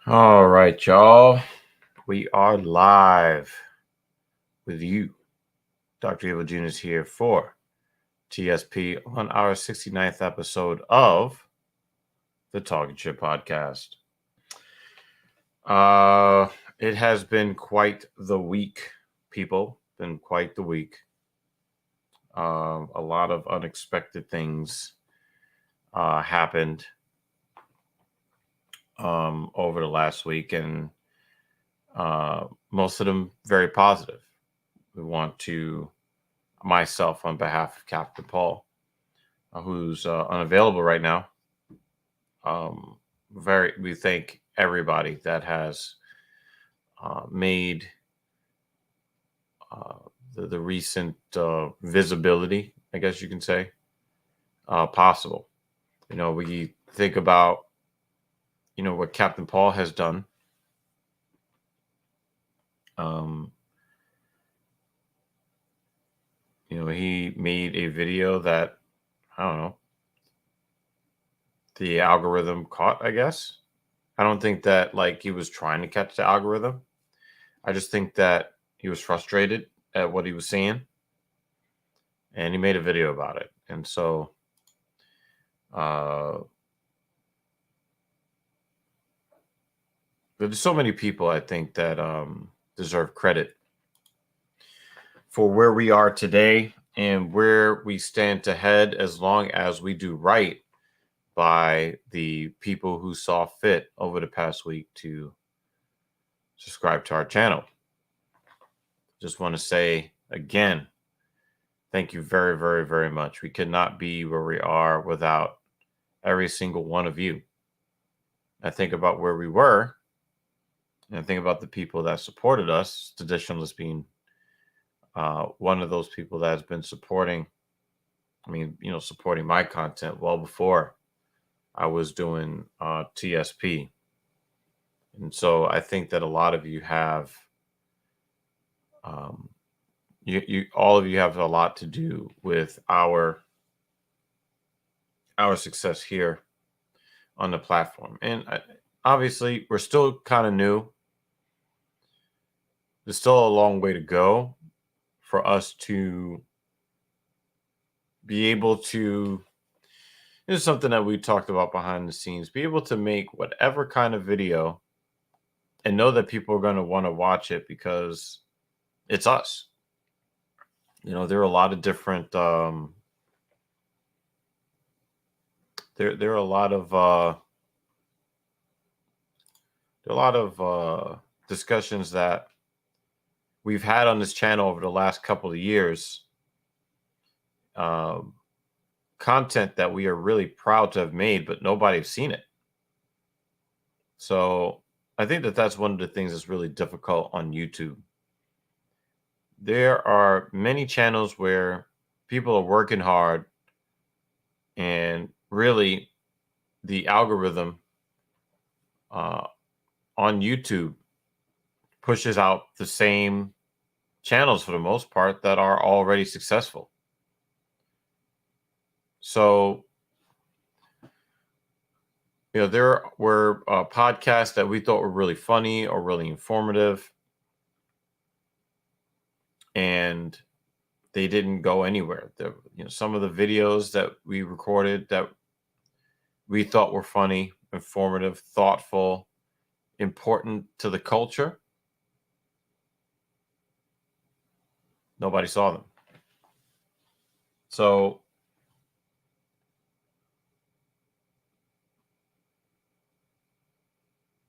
All right, y'all. We are live with you. Dr. Evil Jr. is here for TSP on our 69th episode of the Talkin podcast. It has been quite the week, people. Been quite the week. A lot of unexpected things happened over the last week, and most of them very positive. We want to, myself, on behalf of Captain Paul, who's unavailable right now. We thank everybody that has made the recent visibility, I guess you can say, possible. We think about, what Captain Paul has done. He made a video that, I don't know, the algorithm caught, I guess. I don't think that he was trying to catch the algorithm. I just think that he was frustrated at what he was seeing, and he made a video about it. And so there's so many people, I think, that deserve credit for where we are today and where we stand to head, as long as we do right by the people who saw fit over the past week to subscribe to our channel. Just want to say again, thank you very, very, very much. We could not be where we are without every single one of you. I think about where we were, and I think about the people that supported us, Traditionalist being one of those people that has been supporting my content well before I was doing TSP. And so I think that a lot of you have, all of you have a lot to do with our success here on the platform. And obviously, we're still kind of new. There's still a long way to go for us to be able to, this is something that we talked about behind the scenes, be able to make whatever kind of video and know that people are going to want to watch it because it's us. There are a lot of different, there are a lot of discussions that we've had on this channel over the last couple of years, content that we are really proud to have made, but nobody's seen it. So I think that that's one of the things that's really difficult on YouTube. There are many channels where people are working hard, and really the algorithm on YouTube pushes out the same channels for the most part that are already successful. So, there were podcasts that we thought were really funny or really informative, and they didn't go anywhere. Some of the videos that we recorded that we thought were funny, informative, thoughtful, important to the culture, nobody saw them. So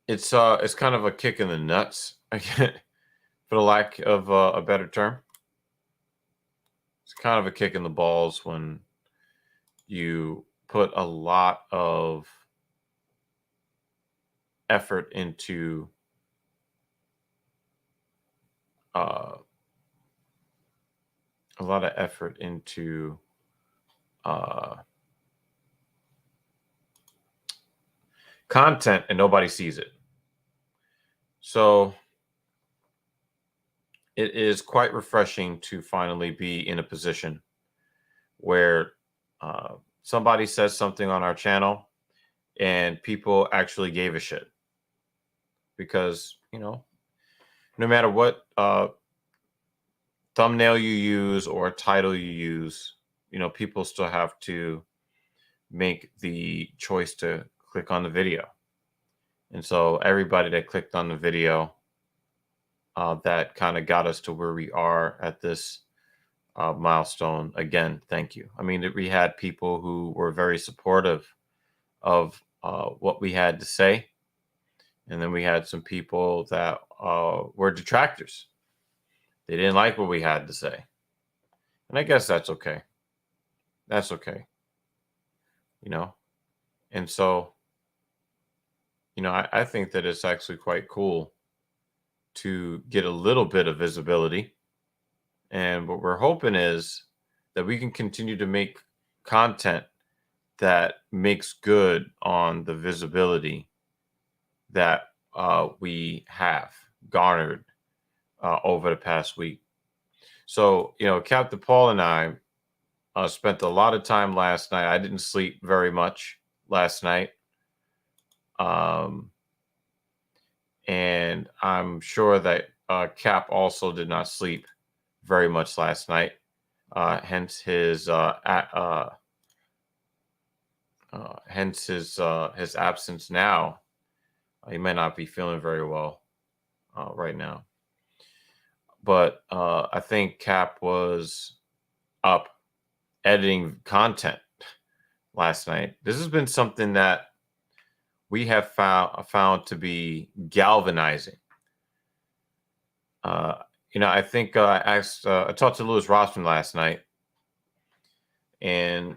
it's kind of a kick in the nuts, for the lack of a better term. It's kind of a kick in the balls when you put a lot of effort into content and nobody sees it. So it is quite refreshing to finally be in a position where somebody says something on our channel and people actually gave a shit. because, no matter what thumbnail you use or title you use, people still have to make the choice to click on the video. And so everybody that clicked on the video, that kind of got us to where we are at this milestone. Again, thank you. I mean, we had people who were very supportive of what we had to say. And then we had some people that were detractors. They didn't like what we had to say. And I guess that's okay. That's okay. And so, I think that it's actually quite cool to get a little bit of visibility. And what we're hoping is that we can continue to make content that makes good on the visibility that we have garnered over the past week. So, Captain Paul and I spent a lot of time last night. I didn't sleep very much last night. And I'm sure that Cap also did not sleep very much last night. Hence his his absence now. He may not be feeling very well right now. But I think Cap was up editing content last night. This has been something that we have found to be galvanizing. I think I talked to Louis Rossman last night, and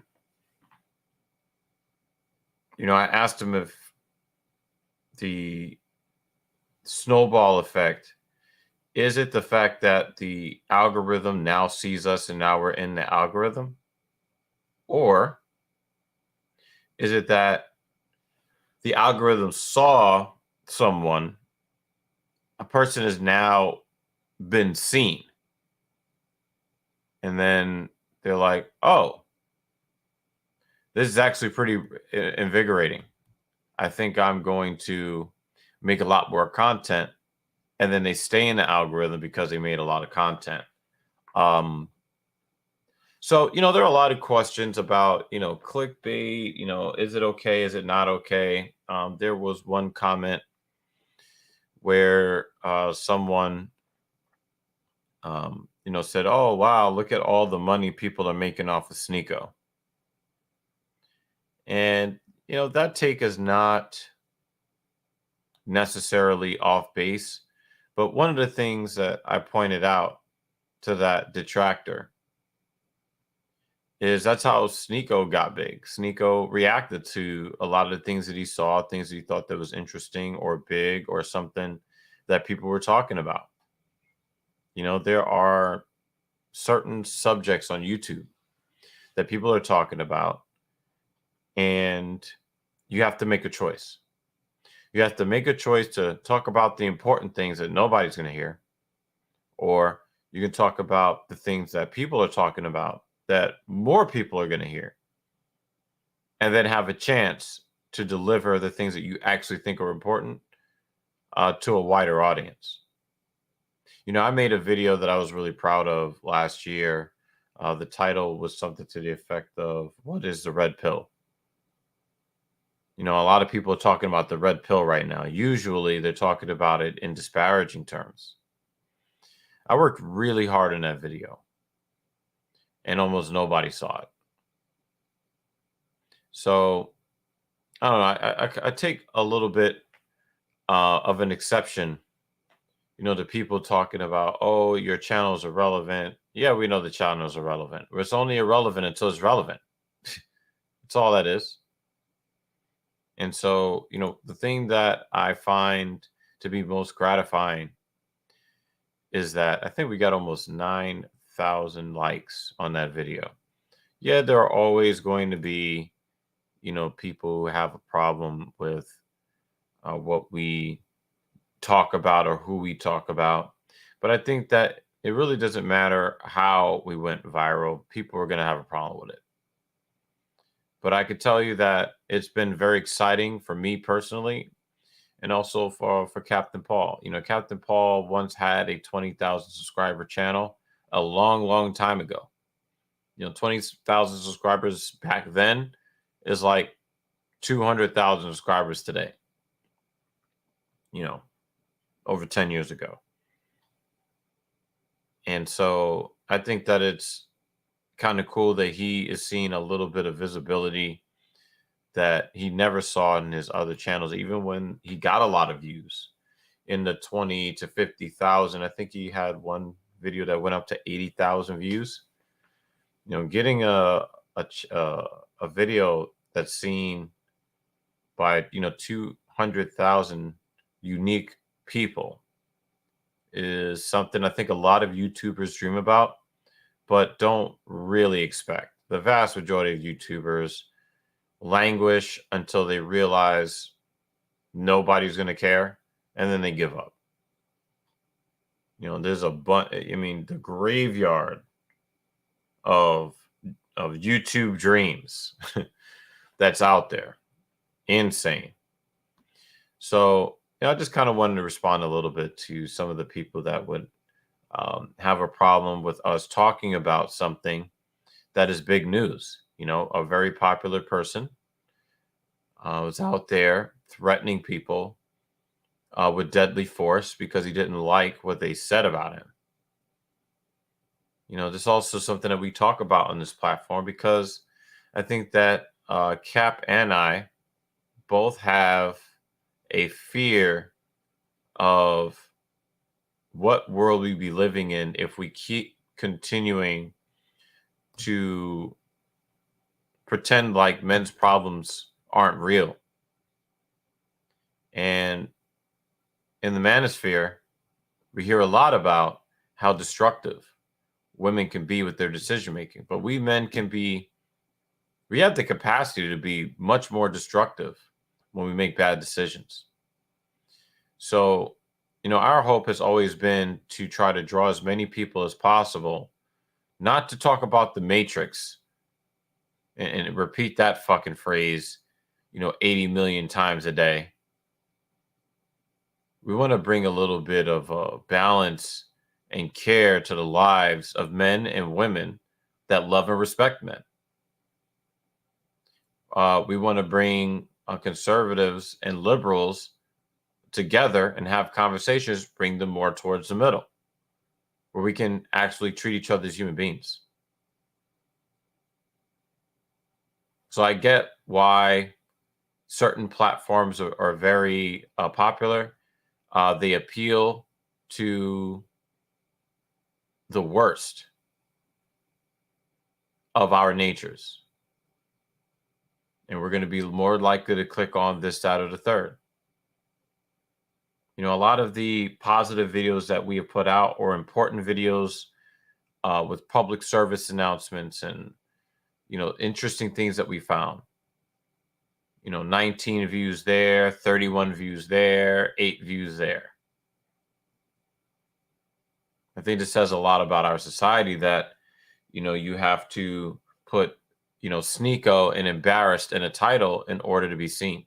I asked him if the snowball effect, is it the fact that the algorithm now sees us and now we're in the algorithm? Or is it that the algorithm saw someone, a person has now been seen, and then they're like, oh, this is actually pretty invigorating. I think I'm going to make a lot more content. And then they stay in the algorithm because they made a lot of content. So, there are a lot of questions about, clickbait, is it okay? Is it not okay? There was one comment where someone, said, oh, wow, look at all the money people are making off of Sneeko. And, that take is not necessarily off base. But one of the things that I pointed out to that detractor is that's how Sneeko got big. Sneeko reacted to a lot of the things that he saw, things that he thought that was interesting or big or something that people were talking about. There are certain subjects on YouTube that people are talking about, and you have to make a choice. You have to make a choice to talk about the important things that nobody's going to hear, or you can talk about the things that people are talking about that more people are going to hear, and then have a chance to deliver the things that you actually think are important to a wider audience. I made a video that I was really proud of last year. The title was something to the effect of, what is the red pill? A lot of people are talking about the red pill right now. Usually they're talking about it in disparaging terms. I worked really hard in that video, and almost nobody saw it. So, I don't know. I take a little bit of an exception, to people talking about, oh, your channel is irrelevant. Yeah, we know the channel is irrelevant. It's only irrelevant until it's relevant. That's all that is. And so, the thing that I find to be most gratifying is that I think we got almost 9,000 likes on that video. Yeah, there are always going to be, people who have a problem with what we talk about or who we talk about. But I think that it really doesn't matter how we went viral. People are going to have a problem with it. But I could tell you that it's been very exciting for me personally, and also for Captain Paul. You know, Captain Paul once had a 20,000 subscriber channel a long, long time ago. You know, 20,000 subscribers back then is like 200,000 subscribers today. You know, over 10 years ago. And so I think that it's kind of cool that he is seeing a little bit of visibility that he never saw in his other channels, even when he got a lot of views in the 20 to 50,000. I think he had one video that went up to 80,000 views. You know, getting a video that's seen by 200,000 unique people is something I think a lot of YouTubers dream about, but don't really expect. The vast majority of YouTubers languish until they realize nobody's going to care, and then they give up. You know, there's a bunch. I mean, the graveyard of YouTube dreams that's out there, insane. So, I just kind of wanted to respond a little bit to some of the people that would have a problem with us talking about something that is big news. You know, a very popular person was out there threatening people with deadly force because he didn't like what they said about him. You know, this is also something that we talk about on this platform because I think that Cap and I both have a fear of what world we'd be living in if we keep continuing to pretend like men's problems aren't real. And in the manosphere, we hear a lot about how destructive women can be with their decision making, but we men we have the capacity to be much more destructive when we make bad decisions. So, our hope has always been to try to draw as many people as possible, not to talk about the Matrix and repeat that fucking phrase, 80 million times a day. We want to bring a little bit of balance and care to the lives of men and women that love and respect men. We want to bring conservatives and liberals together and have conversations, bring them more towards the middle, where we can actually treat each other as human beings. So I get why certain platforms are very popular. They appeal to the worst of our natures. And we're going to be more likely to click on this, that, or the third. A lot of the positive videos that we have put out or important videos with public service announcements and, interesting things that we found. 19 views there, 31 views there, 8 views there. I think this says a lot about our society that, you have to put, sneako and embarrassed in a title in order to be seen.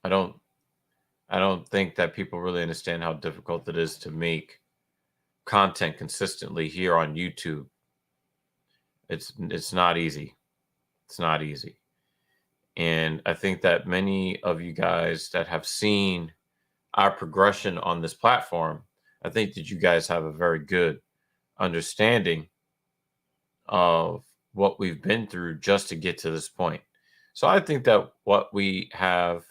I don't think that people really understand how difficult it is to make content consistently here on YouTube. It's not easy. It's not easy. And I think that many of you guys that have seen our progression on this platform, I think that you guys have a very good understanding of what we've been through just to get to this point. So I think that what we have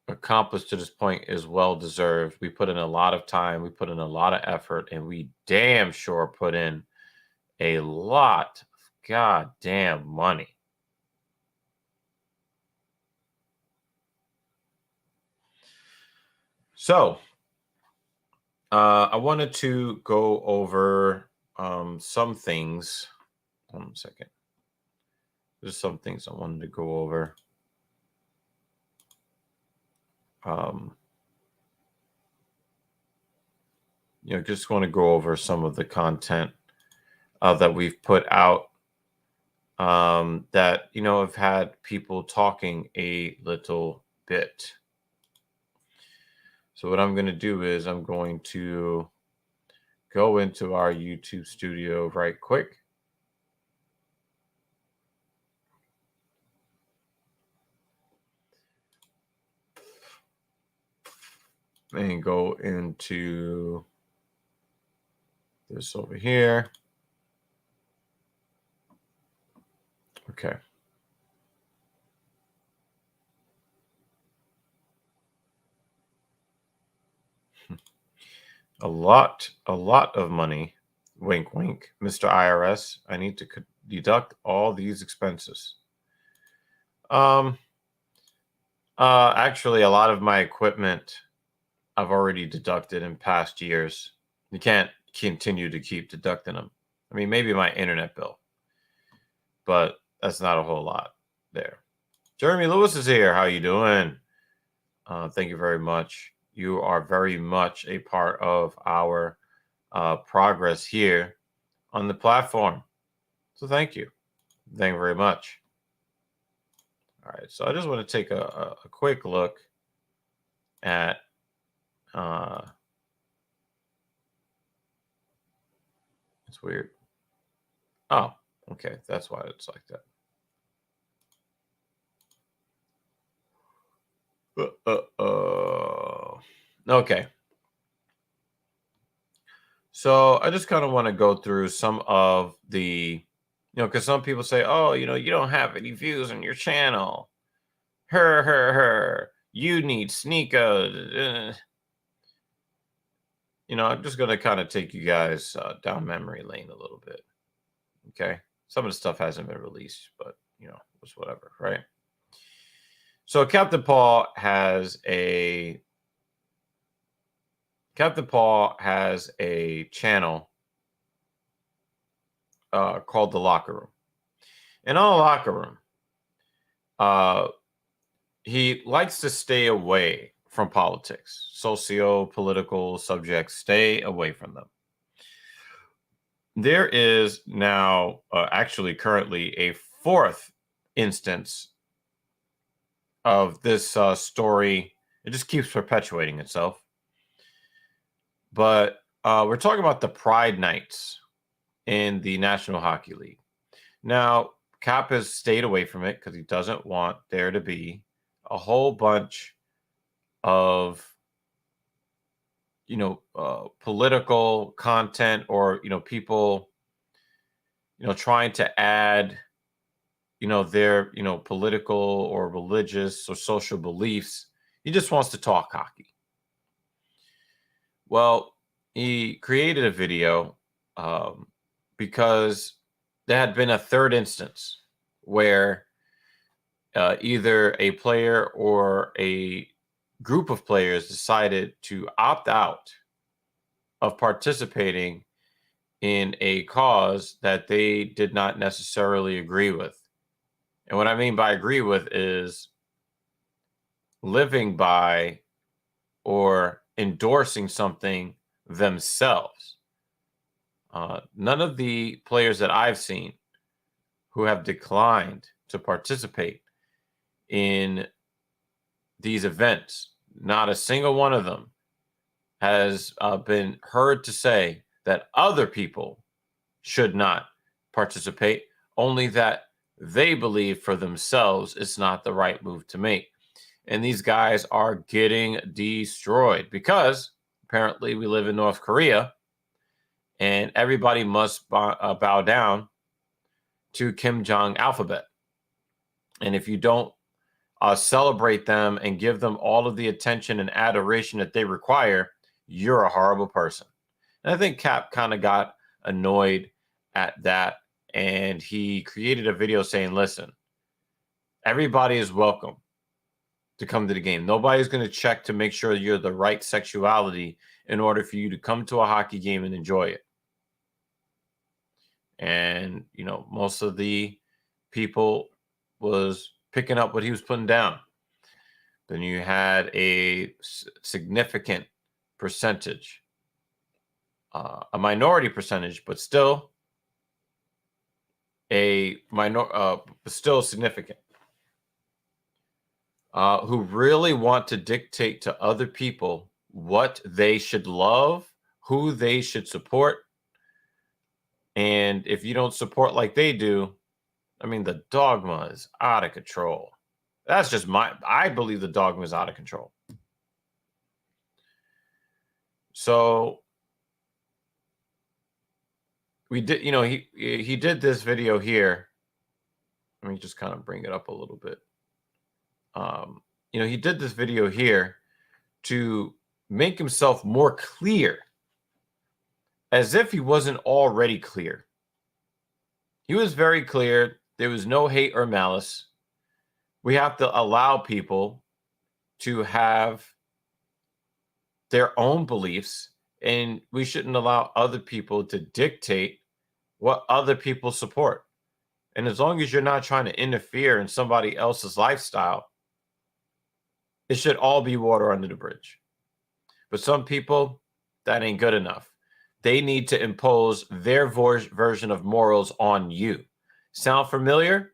accomplished to this point is well deserved. We put in a lot of time, we put in a lot of effort, and we damn sure put in a lot of goddamn money. So I wanted to go over some things. One second. There's some things I wanted to go over. Just want to go over some of the content that we've put out that, have had people talking a little bit. So what I'm going to do is I'm going to go into our YouTube studio right quick. And go into this over here. Okay. A lot of money. Wink, wink. Mr. IRS, I need to deduct all these expenses. Actually, a lot of my equipment I've already deducted in past years. You can't continue to keep deducting them. I mean, maybe my internet bill, but that's not a whole lot there. Jeremy Lewis is here. How you doing? Thank you very much. You are very much a part of our progress here on the platform. So thank you. Thank you very much. All right. So I just want to take a quick look at it's weird. Oh, okay. That's why it's like that. Okay. So I just kind of want to go through some of the, because some people say, oh, you don't have any views on your channel. Her. You need sneakers. I'm just going to kind of take you guys down memory lane a little bit. Okay. Some of the stuff hasn't been released, but, it's whatever, right? So Captain Paul has a channel called The Locker Room. And on The Locker Room, he likes to stay away from politics, socio-political subjects, stay away from them. There is now actually currently a fourth instance of this story. It just keeps perpetuating itself. But we're talking about the Pride Nights in the National Hockey League. Now, Cap has stayed away from it because he doesn't want there to be a whole bunch of political content or people trying to add their political or religious or social beliefs. He just wants to talk hockey. Well, he created a video because there had been a third instance where either a player or a group of players decided to opt out of participating in a cause that they did not necessarily agree with. And what I mean by agree with is living by or endorsing something themselves. None of the players that I've seen who have declined to participate in these events, not a single one of them has been heard to say that other people should not participate, only that they believe for themselves it's not the right move to make. And these guys are getting destroyed because apparently we live in North Korea and everybody must bow down to Kim Jong alphabet. And if you don't celebrate them and give them all of the attention and adoration that they require, you're a horrible person. And I think Cap kind of got annoyed at that. And he created a video saying, listen, everybody is welcome to come to the game. Nobody's going to check to make sure you're the right sexuality in order for you to come to a hockey game and enjoy it. And, most of the people was picking up what he was putting down. Then you had a significant percentage, a minority percentage, but still a minor, still significant, who really want to dictate to other people what they should love, who they should support. And if you don't support like they do, I mean, the dogma is out of control. That's just I believe the dogma is out of control. So we did, he did this video here. Let me just kind of bring it up a little bit. He did this video here to make himself more clear, as if he wasn't already clear. He was very clear. There was no hate or malice. We have to allow people to have their own beliefs, and we shouldn't allow other people to dictate what other people support. And as long as you're not trying to interfere in somebody else's lifestyle, it should all be water under the bridge. But some people, that ain't good enough. They need to impose their version of morals on you. Sound familiar?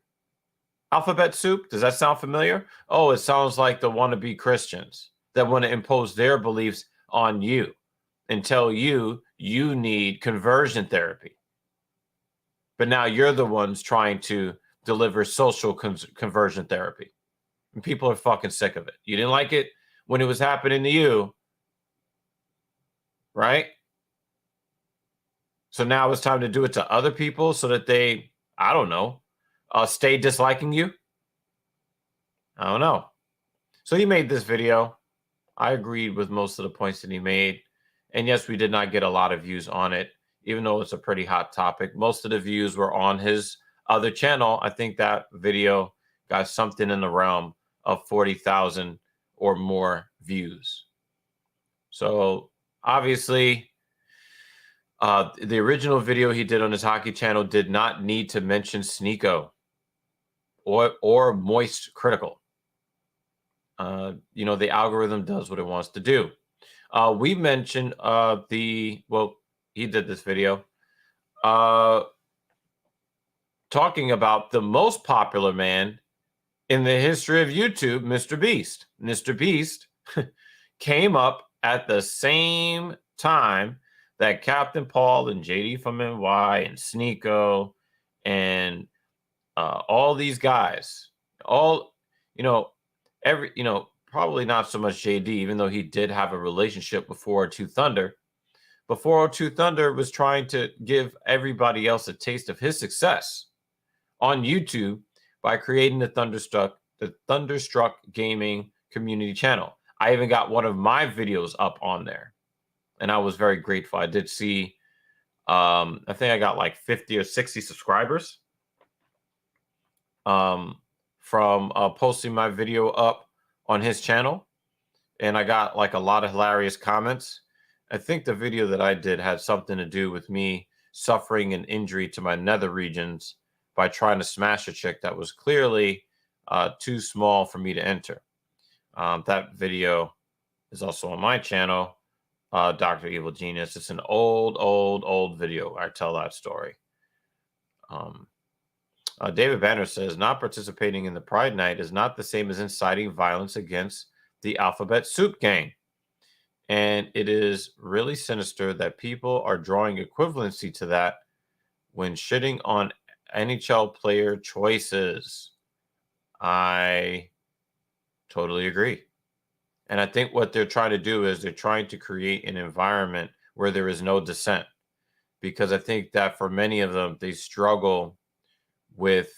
Alphabet soup? Does that sound familiar? Oh, it sounds like the wannabe Christians that want to impose their beliefs on you and tell you you need conversion therapy. But now you're the ones trying to deliver social conversion therapy. And people are fucking sick of it. You didn't like it when it was happening to you, right? So now it's time to do it to other people so that they, I don't know, stay disliking you. I don't know. So he made this video. I agreed with most of the points that he made. And yes, we did not get a lot of views on it, even though it's a pretty hot topic. Most of the views were on his other channel. I think that video got something in the realm of 40,000 or more views. So obviously, the original video he did on his hockey channel did not need to mention Sneeko or Moist Critical. The algorithm does what it wants to do. We mentioned he did this video talking about the most popular man in the history of YouTube, Mr. Beast. Mr. Beast came up at the same time that Captain Paul and JD from NY and Sneeko and all these guys, probably not so much JD, even though he did have a relationship with 402 Thunder. But 402 Thunder was trying to give everybody else a taste of his success on YouTube by creating the Thunderstruck Gaming community channel. I even got one of my videos up on there, and I was very grateful. I did see, I think I got like 50 or 60 subscribers from posting my video up on his channel, and I got like a lot of hilarious comments. I think the video that I did had something to do with me suffering an injury to my nether regions by trying to smash a chick that was clearly too small for me to enter. That video is also on my channel, Dr. Evil Genius. It's an old video. I tell that story. David Banner says, not participating in the Pride Night is not the same as inciting violence against the Alphabet Soup Gang. And it is really sinister that people are drawing equivalency to that when shitting on NHL player choices. I totally agree. And I think what they're trying to do is they're trying to create an environment where there is no dissent. Because I think that for many of them, they struggle with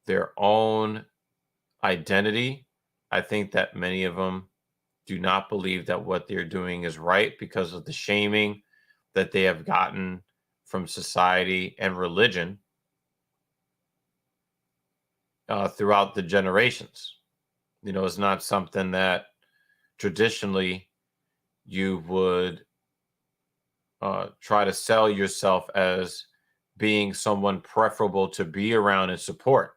their own identity. I think that many of them do not believe that what they're doing is right because of the shaming that they have gotten from society and religion throughout the generations. It's not something that traditionally you would try to sell yourself as being someone preferable to be around and support.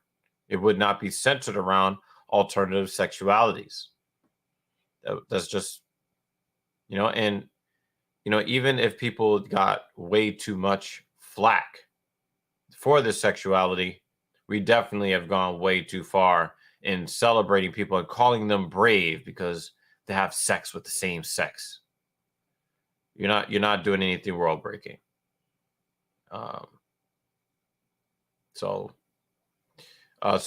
It would not be centered around alternative sexualities. That's just, even if people got way too much flack for this sexuality, we definitely have gone way too far in celebrating people and calling them brave because they have sex with the same sex. You're not doing anything world breaking. So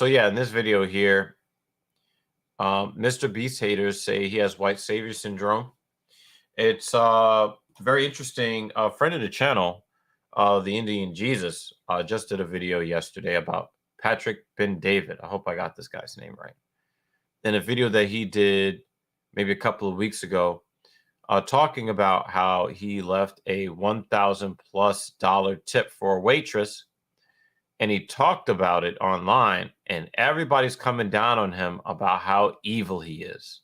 yeah, in this video here, Mr. Beast haters say he has white savior syndrome. It's very interesting. A friend of the channel, the Indian Jesus, just did a video yesterday about Patrick Ben David. I hope I got this guy's name right. In a video that he did maybe a couple of weeks ago, talking about how he left a $1,000+ tip for a waitress, and he talked about it online, and everybody's coming down on him about how evil he is.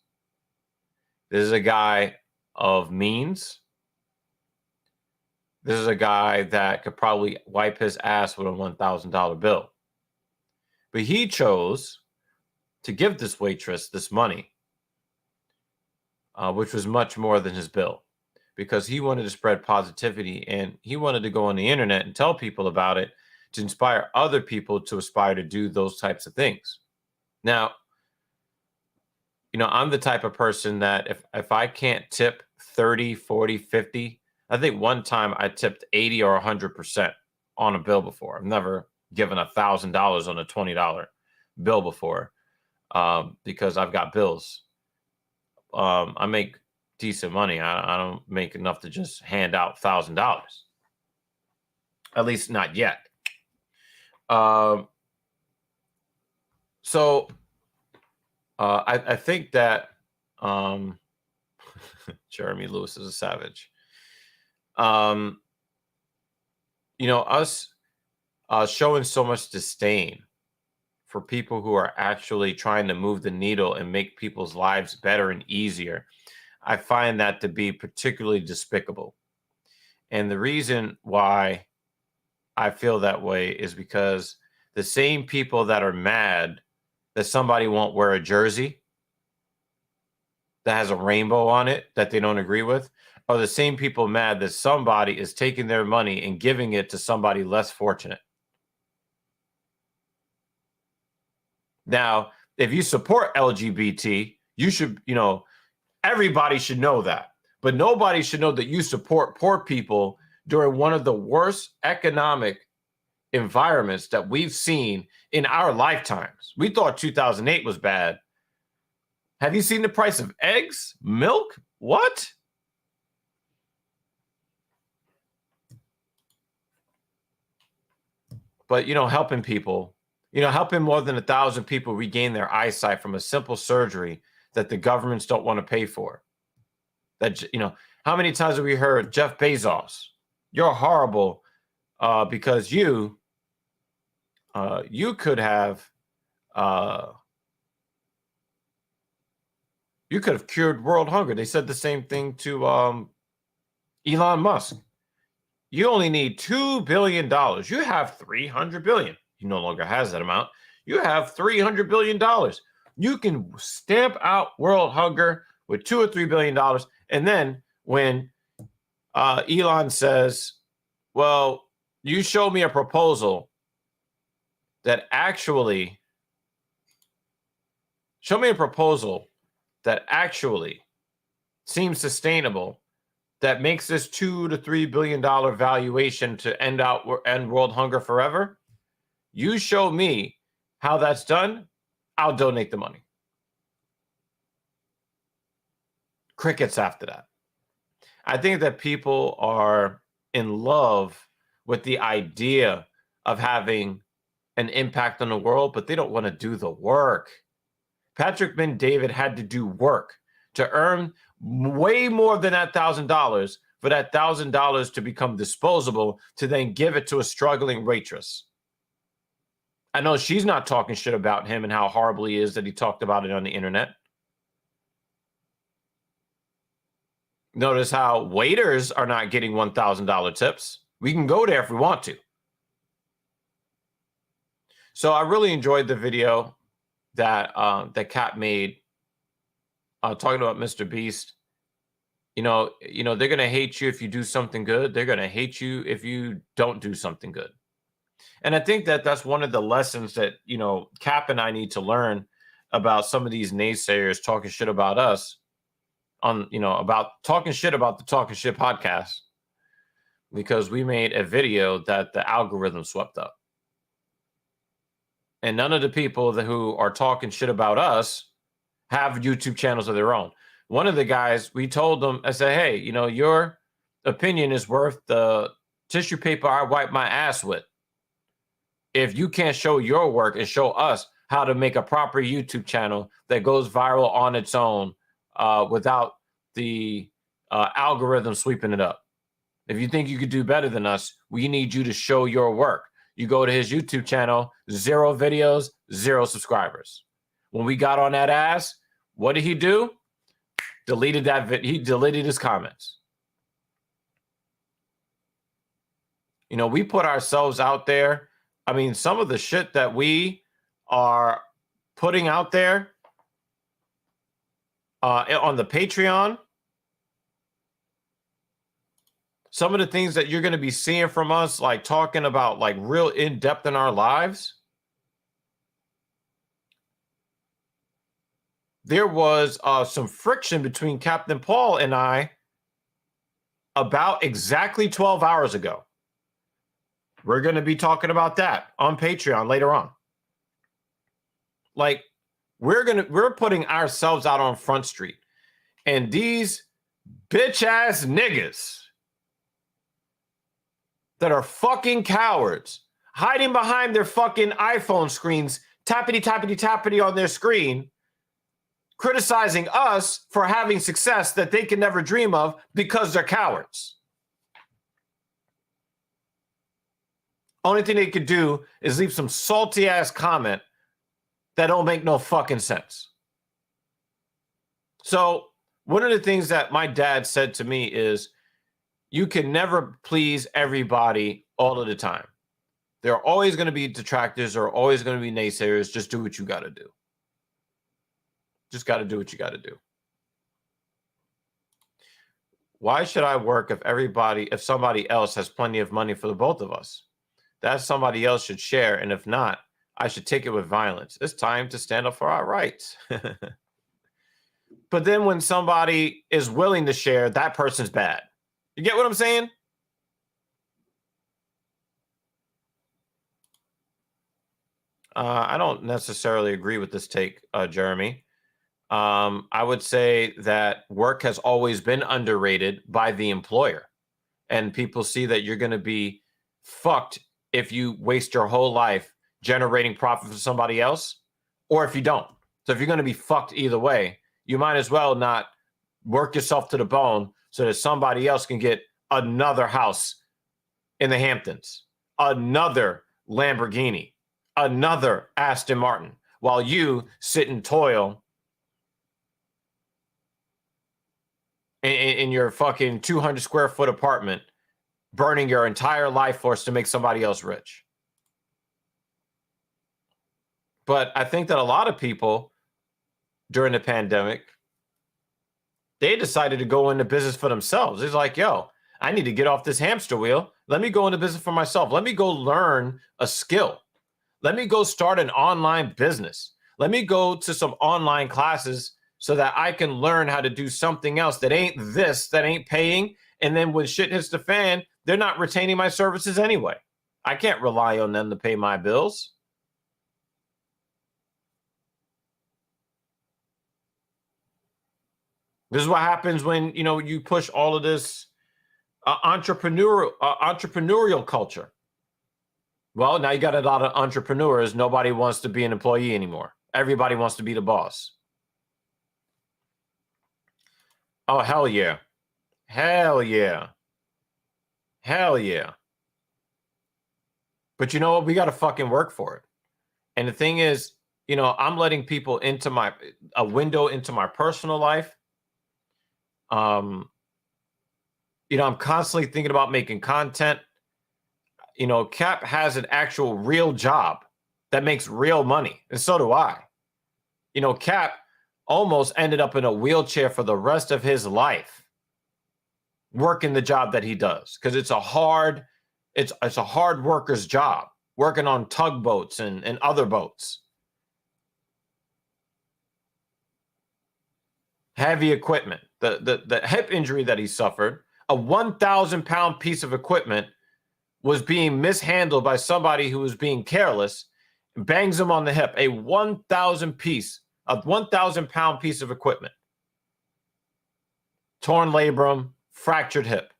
This is a guy of means. This is a guy that could probably wipe his ass with a $1,000 bill. But he chose to give this waitress this money, which was much more than his bill, because he wanted to spread positivity and he wanted to go on the internet and tell people about it to inspire other people to aspire to do those types of things. Now, I'm the type of person that if I can't tip 30, 40, 50, I think one time I tipped 80 or 100% on a bill before. I've never given $1,000 on a $20 bill before, because I've got bills. I make decent money. I don't make enough to just hand out $1,000. At least not yet. I think that Jeremy Lewis is a savage. Us showing so much disdain for people who are actually trying to move the needle and make people's lives better and easier, I find that to be particularly despicable. And the reason why I feel that way is because the same people that are mad that somebody won't wear a jersey that has a rainbow on it that they don't agree with are the same people mad that somebody is taking their money and giving it to somebody less fortunate. Now, if you support LGBT, you should, everybody should know that. But nobody should know that you support poor people during one of the worst economic environments that we've seen in our lifetimes. We thought 2008 was bad. Have you seen the price of eggs, milk? What? But, helping people, helping more than 1,000 people regain their eyesight from a simple surgery that the governments don't want to pay for. That, how many times have we heard, Jeff Bezos, you're horrible because you could have cured world hunger. They said the same thing to Elon Musk. You only need $2 billion. You have $300 billion. He no longer has that amount. You have $300 billion. You can stamp out world hunger with $2 or $3 billion. And then when Elon says, well, you show me a proposal that actually seems sustainable, that makes this $2 to $3 billion valuation to end world hunger forever. You show me how that's done, I'll donate the money. Crickets after that. I think that people are in love with the idea of having an impact on the world, but they don't want to do the work. Patrick Ben David had to do work to earn way more than that $1,000 for that $1,000 to become disposable to then give it to a struggling waitress. I know she's not talking shit about him and how horrible he is that he talked about it on the internet. Notice how waiters are not getting $1,000 tips. We can go there if we want to. So I really enjoyed the video that that Cat made talking about Mr. Beast. They're going to hate you if you do something good. They're going to hate you if you don't do something good. And I think that that's one of the lessons that, Cap and I need to learn about some of these naysayers talking shit about us about talking shit about the Talking Shit podcast, because we made a video that the algorithm swept up. And none of the people who are talking shit about us have YouTube channels of their own. One of the guys, we told them, I said, hey, your opinion is worth the tissue paper I wipe my ass with. If you can't show your work and show us how to make a proper YouTube channel that goes viral on its own without the algorithm sweeping it up. If you think you could do better than us, we need you to show your work. You go to his YouTube channel, 0 videos, 0 subscribers. When we got on that ass, what did he do? Deleted that video. He deleted his comments. We put ourselves out there. I mean, some of the shit that we are putting out there on the Patreon, some of the things that you're going to be seeing from us, like talking about like real in depth in our lives. There was some friction between Captain Paul and I about exactly 12 hours ago. We're going to be talking about that on Patreon later on. Like, we're putting ourselves out on Front Street, and these bitch ass niggas that are fucking cowards hiding behind their fucking iPhone screens, tappity tappity tappity on their screen, criticizing us for having success that they can never dream of because they're cowards. Only thing they could do is leave some salty ass comment that don't make no fucking sense. So one of the things that my dad said to me is, you can never please everybody all of the time. There are always going to be detractors. There are always going to be naysayers. Just do what you got to do. Just got to do what you got to do. Why should I work if somebody else has plenty of money for the both of us? That somebody else should share. And if not, I should take it with violence. It's time to stand up for our rights. But then when somebody is willing to share, that person's bad. You get what I'm saying? I don't necessarily agree with this take, Jeremy. I would say that work has always been underrated by the employer. And people see that you're going to be fucked if you waste your whole life generating profit for somebody else, or if you don't. So if you're going to be fucked either way, you might as well not work yourself to the bone so that somebody else can get another house in the Hamptons, another Lamborghini, another Aston Martin, while you sit and toil in your fucking 200 square foot apartment, burning your entire life force to make somebody else rich. But I think that a lot of people during the pandemic, they decided to go into business for themselves. It's like, yo, I need to get off this hamster wheel. Let me go into business for myself. Let me go learn a skill. Let me go start an online business. Let me go to some online classes so that I can learn how to do something else that ain't paying. And then when shit hits the fan, they're not retaining my services anyway. I can't rely on them to pay my bills. This is what happens when, you push all of this entrepreneurial culture. Well, now you got a lot of entrepreneurs. Nobody wants to be an employee anymore. Everybody wants to be the boss. Oh, hell yeah. Hell yeah. Hell yeah. But you know what? We got to fucking work for it. And the thing is, I'm letting people into a window into my personal life. I'm constantly thinking about making content. Cap has an actual real job that makes real money. And so do I. Cap almost ended up in a wheelchair for the rest of his life working the job that he does, because it's a hard worker's job. working on tugboats and other boats. Heavy equipment. The hip injury that he suffered, a 1,000-pound piece of equipment, was being mishandled by somebody who was being careless, bangs him on the hip. A 1,000-pound piece of equipment. Torn labrum, fractured hip.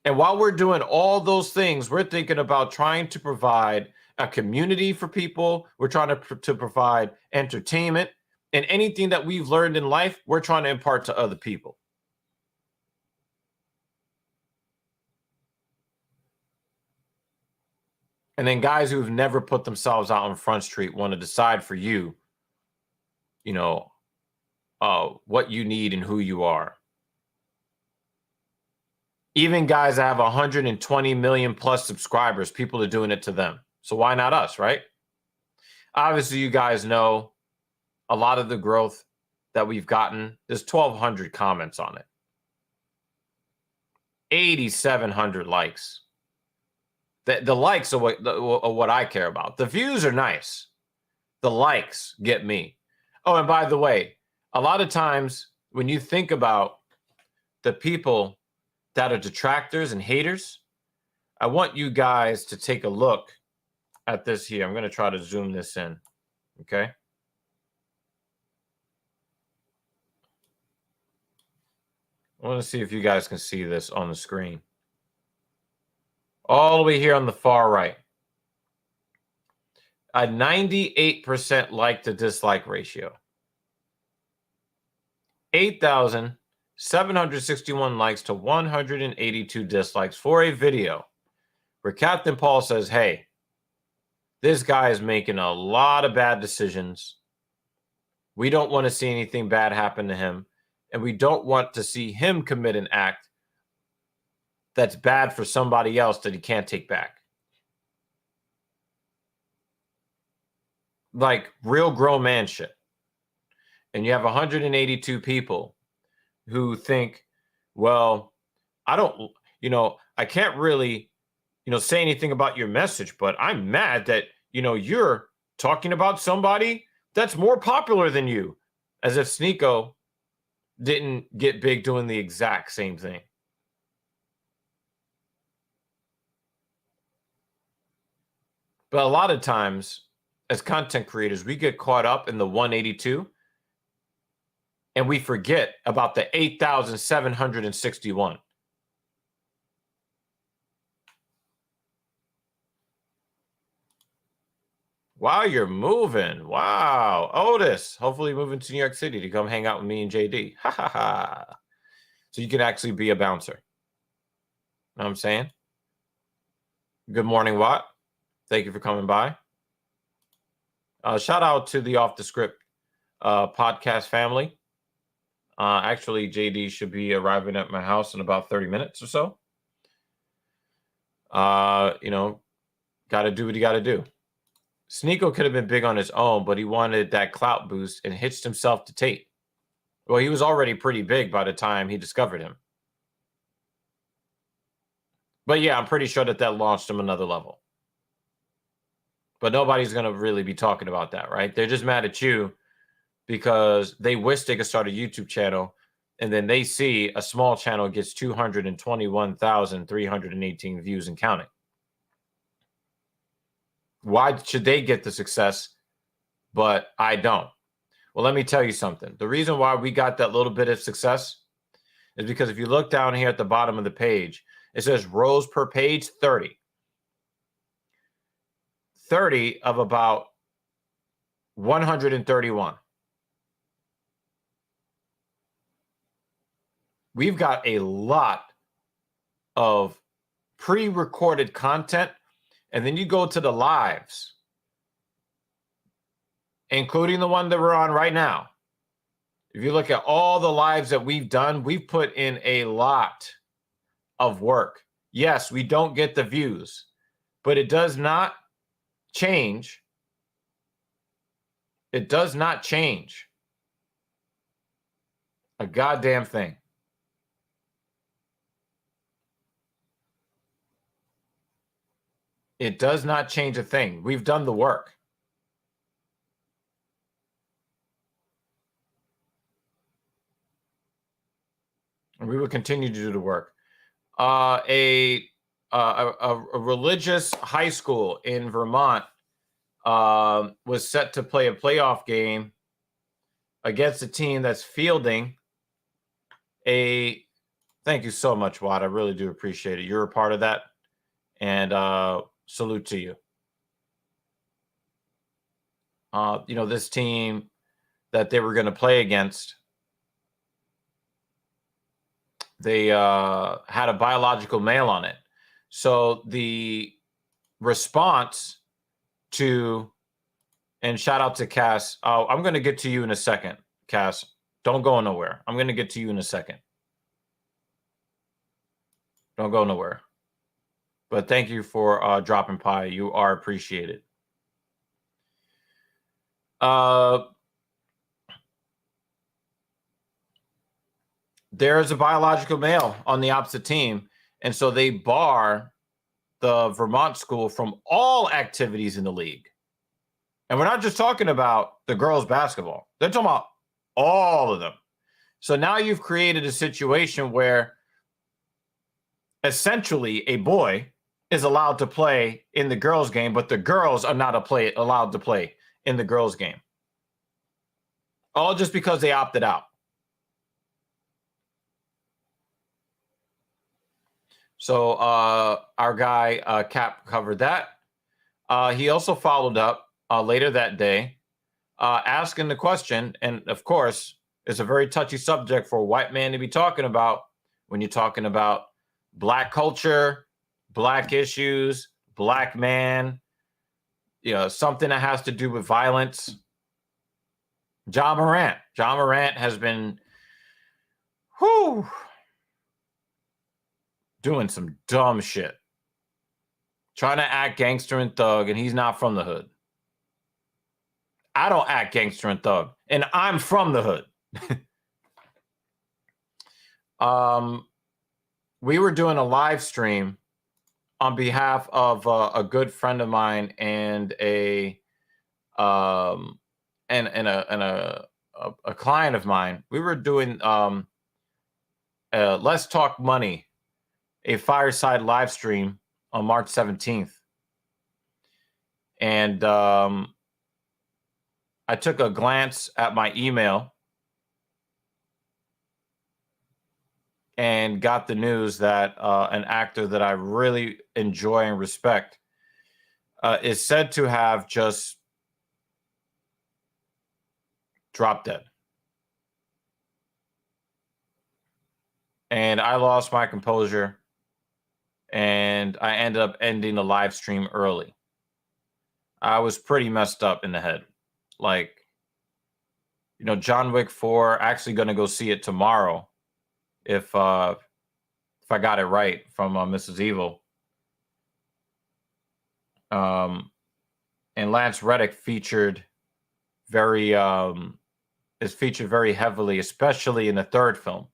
And while we're doing all those things, we're thinking about trying to provide a community for people. We're trying to provide entertainment, and anything that we've learned in life, we're trying to impart to other people. And then guys who've never put themselves out on Front Street want to decide for you, what you need and who you are. Even guys that have 120 million plus subscribers, people are doing it to them. So why not us, right? Obviously, you guys know a lot of the growth that we've gotten. There's 1,200 comments on it. 8,700 likes. The likes are what I care about. The views are nice. The likes get me. Oh, and by the way, a lot of times when you think about the people that are detractors and haters, I want you guys to take a look at this here. I'm going to try to zoom this in. Okay. I want to see if you guys can see this on the screen. All the way here on the far right. A 98% like to dislike ratio. 8,761 likes to 182 dislikes for a video where Captain Paul says, hey, this guy is making a lot of bad decisions. We don't want to see anything bad happen to him. And we don't want to see him commit an act that's bad for somebody else that he can't take back. Like real grown man shit. And you have 182 people who think, well, I can't really, say anything about your message, but I'm mad that, you're talking about somebody that's more popular than you. As if Sneeko didn't get big doing the exact same thing. But a lot of times, as content creators, we get caught up in the 182 and we forget about the 8,761. Wow, you're moving. Wow. Otis, hopefully moving to New York City to come hang out with me and JD. Ha ha ha. So you can actually be a bouncer. Know what I'm saying? Good morning, Watt. Thank you for coming by. Shout out to the Off the Script podcast family. Actually, JD should be arriving at my house in about 30 minutes or so. Got to do what you got to do. Sneeko could have been big on his own, but he wanted that clout boost and hitched himself to Tate. Well, he was already pretty big by the time he discovered him. But yeah, I'm pretty sure that launched him another level. But nobody's going to really be talking about that, right? They're just mad at you because they wish they could start a YouTube channel, and then they see a small channel gets 221,318 views and counting. Why should they get the success, but I don't? Well, let me tell you something. The reason why we got that little bit of success is because if you look down here at the bottom of the page, it says rows per page, 30. 30 of about 131. We've got a lot of pre-recorded content, and then you go to the lives, including the one that we're on right now. If you look at all the lives that we've done, we've put in a lot of work. Yes, we don't get the views, but it does not change. It does not change a goddamn thing. It does not change a thing. We've done the work. And we will continue to do the work. A religious high school in Vermont was set to play a playoff game against a team that's fielding a. Thank you so much, Watt. I really do appreciate it. You're a part of that, and salute to you. This team that they were going to play against, they had a biological male on it. So the response to, and shout out to Cass. I'm going to get to you in a second, Cass. Don't go nowhere. I'm going to get to you in a second. Don't go nowhere. But thank you for dropping by. You are appreciated. There is a biological male on the opposite team, and so they bar the Vermont school from all activities in the league. And we're not just talking about the girls' basketball. They're talking about all of them. So now you've created a situation where essentially a boy is allowed to play in the girls' game, but the girls are not allowed to play in the girls' game. All just because they opted out. So our guy, Cap, covered that. He also followed up later that day asking the question, and of course, it's a very touchy subject for a white man to be talking about when you're talking about Black culture, Black issues, Black man, something that has to do with violence. John Morant. John Morant has been doing some dumb shit. Trying to act gangster and thug, and he's not from the hood. I don't act gangster and thug, and I'm from the hood. We were doing a live stream on behalf of a good friend of mine and a client of mine. We were doing Let's Talk Money, a fireside live stream on March 17th. And I took a glance at my email and got the news that an actor that I really enjoy and respect is said to have just dropped dead. And I lost my composure, and I ended up ending the live stream early. I was pretty messed up in the head. Like, John Wick 4, actually going to go see it tomorrow if I got it right from Mrs. Evil. And Lance Reddick is featured very heavily, especially in the third film.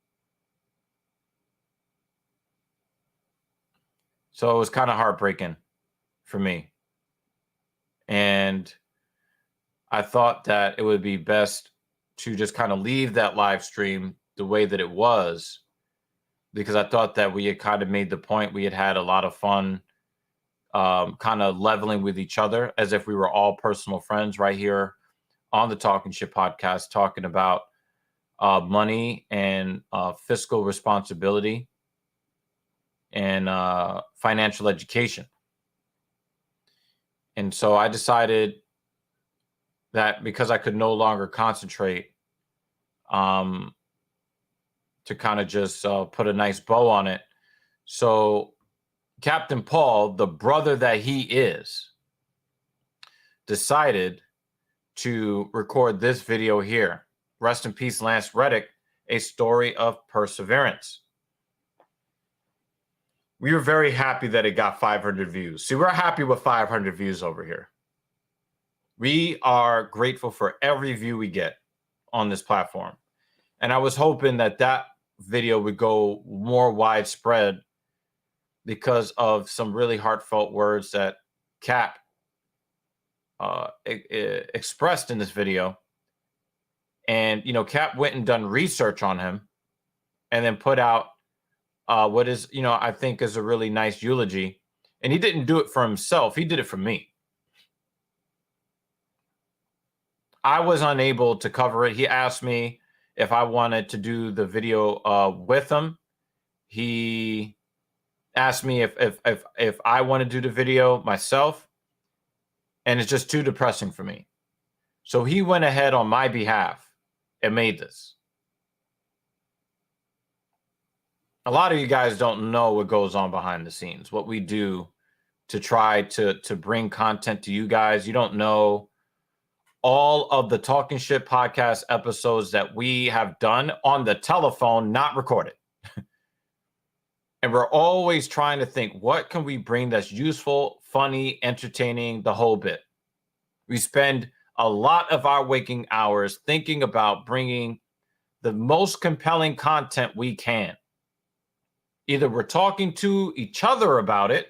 So it was kind of heartbreaking for me. And I thought that it would be best to just kind of leave that live stream the way that it was, because I thought that we had kind of made the point. We had a lot of fun kind of leveling with each other as if we were all personal friends right here on the Talking Shit podcast, talking about money and fiscal responsibility and financial education. And so I decided that because I could no longer concentrate, to kind of just put a nice bow on it. So Captain Paul, the brother that he is, decided to record this video here. Rest in peace, Lance Reddick, a story of perseverance. We were very happy that it got 500 views. See, we're happy with 500 views over here. We are grateful for every view we get on this platform. And I was hoping that that video would go more widespread because of some really heartfelt words that Cap expressed in this video. And, you know, Cap went and done research on him and then put out what is, you know, I think is a really nice eulogy. And he didn't do it for himself. He did it for me. I was unable to cover it. He asked me if I wanted to do the video with him. He asked me if I want to do the video myself, and it's just too depressing for me. So he went ahead on my behalf and made this. A lot of you guys don't know what goes on behind the scenes, what we do to try to bring content to you guys. You don't know all of the Talking Shit podcast episodes that we have done on the telephone, not recorded. And we're always trying to think, what can we bring that's useful, funny, entertaining, the whole bit. We spend a lot of our waking hours thinking about bringing the most compelling content we can. Either we're talking to each other about it,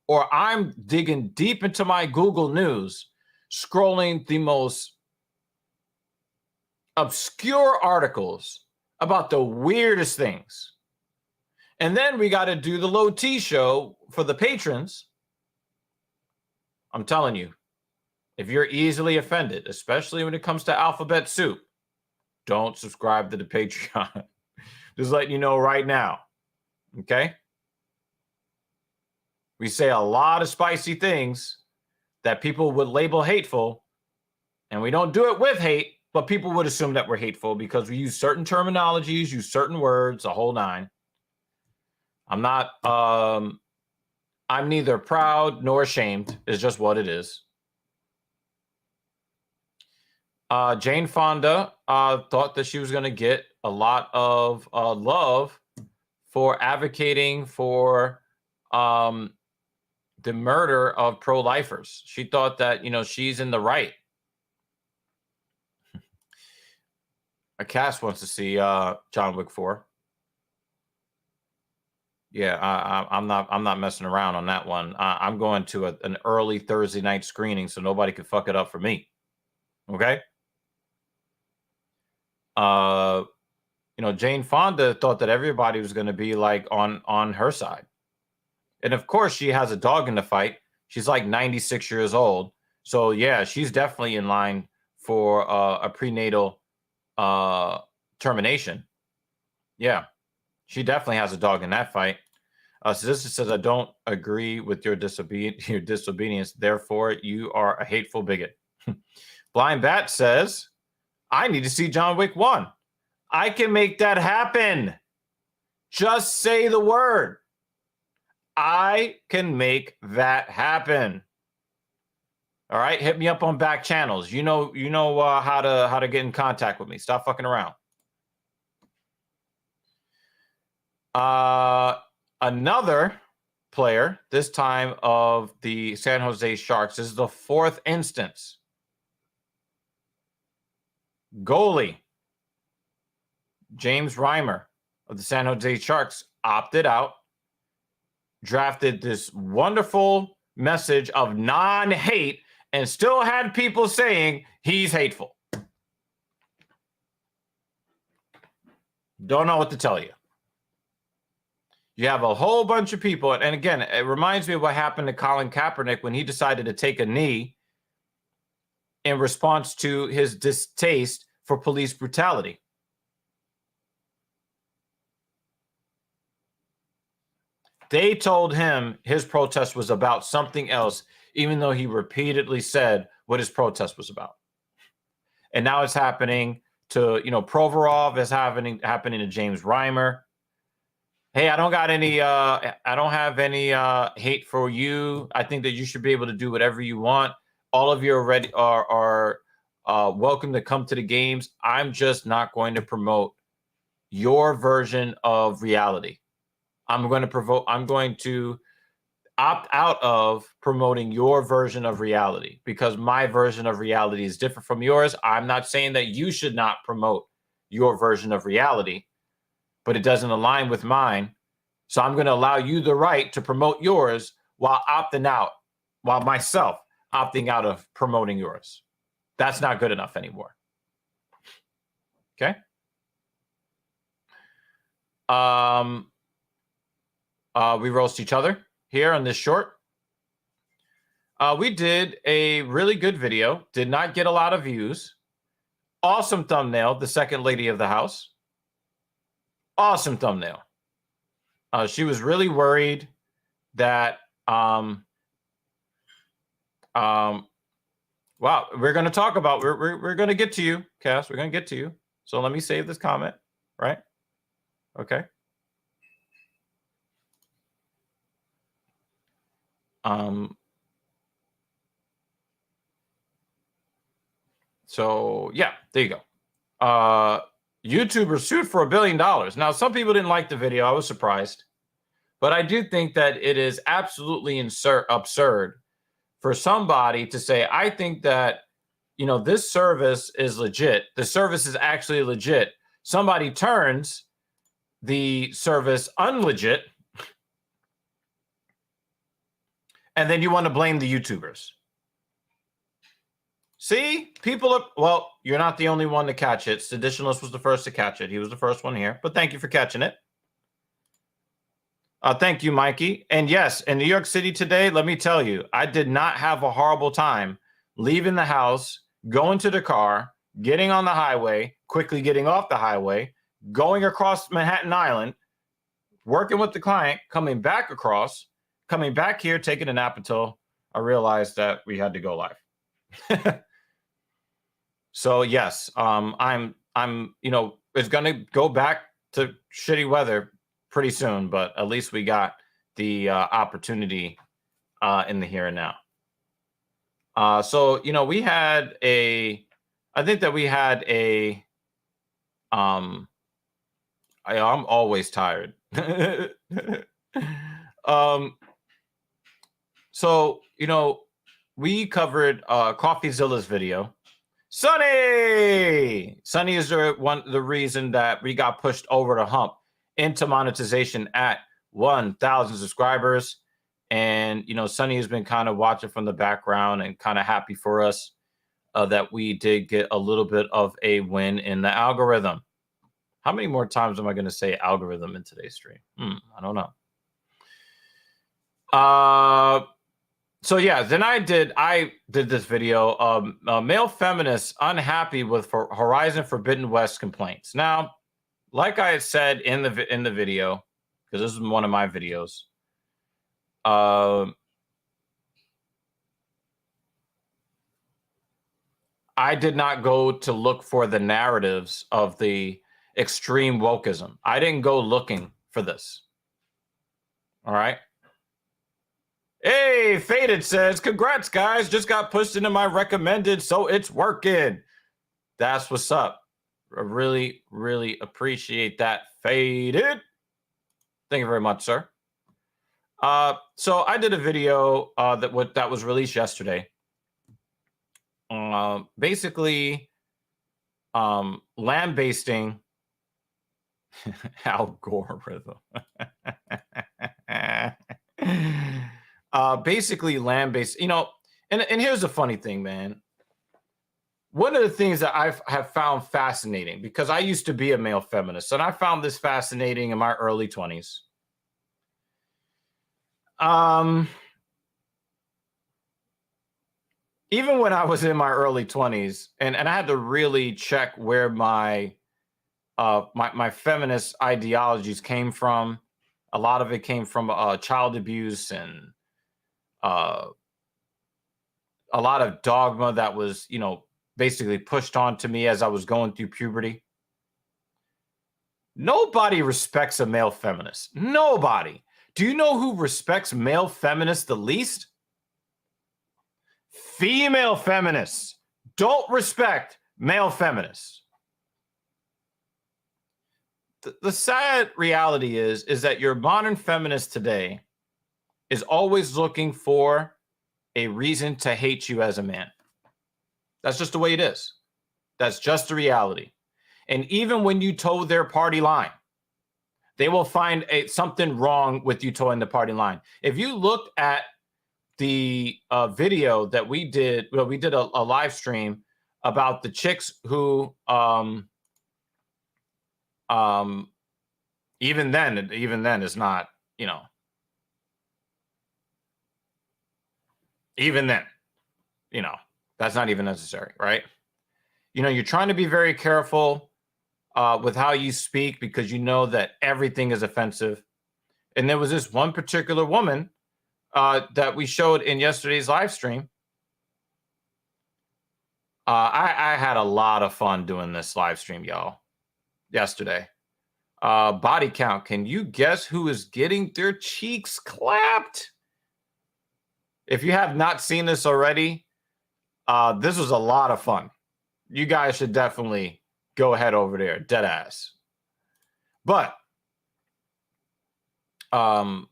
or I'm digging deep into my Google News, scrolling the most obscure articles about the weirdest things. And then we got to do the low T show for the patrons. I'm telling you, if you're easily offended, especially when it comes to alphabet soup, don't subscribe to the Patreon. Just letting you know right now. Okay? We say a lot of spicy things that people would label hateful, and we don't do it with hate, but people would assume that we're hateful because we use certain terminologies, use certain words, a whole nine. I'm neither proud nor ashamed. It's just what it is. Jane Fonda thought that she was going to get a lot of love for advocating for the murder of pro-lifers. She thought that, you know, she's in the right. A cast wants to see John Wick 4. Yeah, I'm not messing around on that one. I'm going to an early Thursday night screening, so nobody can fuck it up for me. Okay. You know, Jane Fonda thought that everybody was going to be like on her side. And of course, she has a dog in the fight. She's like 96 years old. So yeah, she's definitely in line for a prenatal termination. Yeah, she definitely has a dog in that fight. Sister says, I don't agree with your disobedience. Therefore, you are a hateful bigot. Blind Bat says, I need to see John Wick 1. I can make that happen. Just say the word. I can make that happen. All right, hit me up on back channels. You know how to get in contact with me. Stop fucking around. Another player, this time of the San Jose Sharks. This is the fourth instance. Goalie James Reimer of the San Jose Sharks opted out, drafted this wonderful message of non-hate, and still had people saying he's hateful. Don't know what to tell you. You have a whole bunch of people, and again, it reminds me of what happened to Colin Kaepernick when he decided to take a knee in response to his distaste for police brutality. They told him his protest was about something else, even though he repeatedly said what his protest was about. And now it's happening to, you know, Provorov, is happening to James Reimer. Hey, I don't have any hate for you. I think that you should be able to do whatever you want. All of you are welcome to come to the games. I'm just not going to promote your version of reality. I'm going to opt out of promoting your version of reality because my version of reality is different from yours. I'm not saying that you should not promote your version of reality, but it doesn't align with mine. So I'm going to allow you the right to promote yours while opting out while myself opting out of promoting yours. That's not good enough anymore. Okay. We roast each other here on this short. We did a really good video. Did not get a lot of views. Awesome thumbnail. The second lady of the house. Awesome thumbnail. She was really worried that wow, we're going to talk about we're going to get to you, Cass. We're going to get to you. So let me save this comment, right? Okay. So yeah, there you go. YouTuber sued for $1 billion. Now, some people didn't like the video. I was surprised, but I do think that it is absolutely absurd for somebody to say, I think that, you know, this service is legit. The service is actually legit. Somebody turns the service unlegit, and then you want to blame the YouTubers. See, people are, well, you're not the only one to catch it. Seditionalist was the first to catch it. He was the first one here, but thank you for catching it. Thank you, Mikey. And yes, in New York City today, let me tell you, I did not have a horrible time leaving the house, going to the car, getting on the highway, quickly getting off the highway, going across Manhattan Island, working with the client, coming back across, coming back here, taking a nap until I realized that we had to go live. So yes, I'm, you know, it's going to go back to shitty weather pretty soon, but at least we got the opportunity in the here and now. So, you know, we had I think that we had I'm always tired. So, you know, we covered CoffeeZilla's video. Sonny is the reason that we got pushed over the hump into monetization at 1,000 subscribers. And, you know, Sonny has been kind of watching from the background and kind of happy for us that we did get a little bit of a win in the algorithm. How many more times am I going to say algorithm in today's stream? I don't know. So yeah, then I did this video, male feminists unhappy with Horizon Forbidden West complaints. Now, like I had said in the video, because this is one of my videos, I did not go to look for the narratives of the extreme wokeism. I didn't go looking for this. All right. Hey, Faded says, congrats, guys. Just got pushed into my recommended, so it's working. That's what's up. I really, really appreciate that, Faded. Thank you very much, sir. So I did a video that was released yesterday. Basically, lambasting algorithm. Basically land-based, you know, and here's the funny thing, man. One of the things that I have found fascinating, because I used to be a male feminist, and I found this fascinating in my early 20s. Even when I was in my early 20s, and I had to really check where my my feminist ideologies came from. A lot of it came from child abuse and a lot of dogma that was, you know, basically pushed onto me as I was going through puberty. Nobody respects a male feminist. Nobody. Do you know who respects male feminists the least? Female feminists don't respect male feminists. The sad reality is that your modern feminist today is always looking for a reason to hate you as a man. That's just the way it is. That's just the reality. And even when you toe their party line, they will find something wrong with you towing the party line. If you look at the video that we did. Well, we did a live stream about the chicks who even then is not, even then, that's not even necessary, right? You're trying to be very careful with how you speak, because you know that everything is offensive. And there was this one particular woman that we showed in yesterday's live stream. I had a lot of fun doing this live stream, y'all, yesterday. Body count. Can you guess who is getting their cheeks clapped? If you have not seen this already, this was a lot of fun. You guys should definitely go ahead over there, dead ass. But no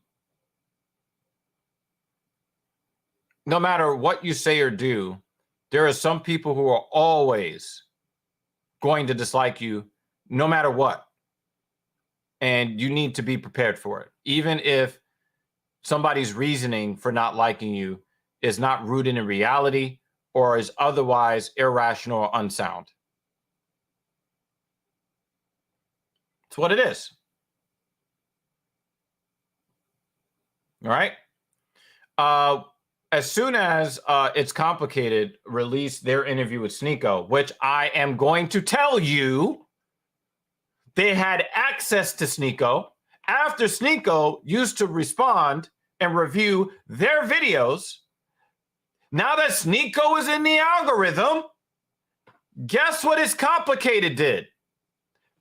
matter what you say or do, there are some people who are always going to dislike you no matter what. And you need to be prepared for it. Even if somebody's reasoning for not liking you is not rooted in reality or is otherwise irrational or unsound. It's what it is. All right. As soon as It's Complicated released their interview with Sneeko, which I am going to tell you, they had access to Sneeko after Sneeko used to respond and review their videos. Now that Sneeko is in the algorithm, guess what It's Complicated did?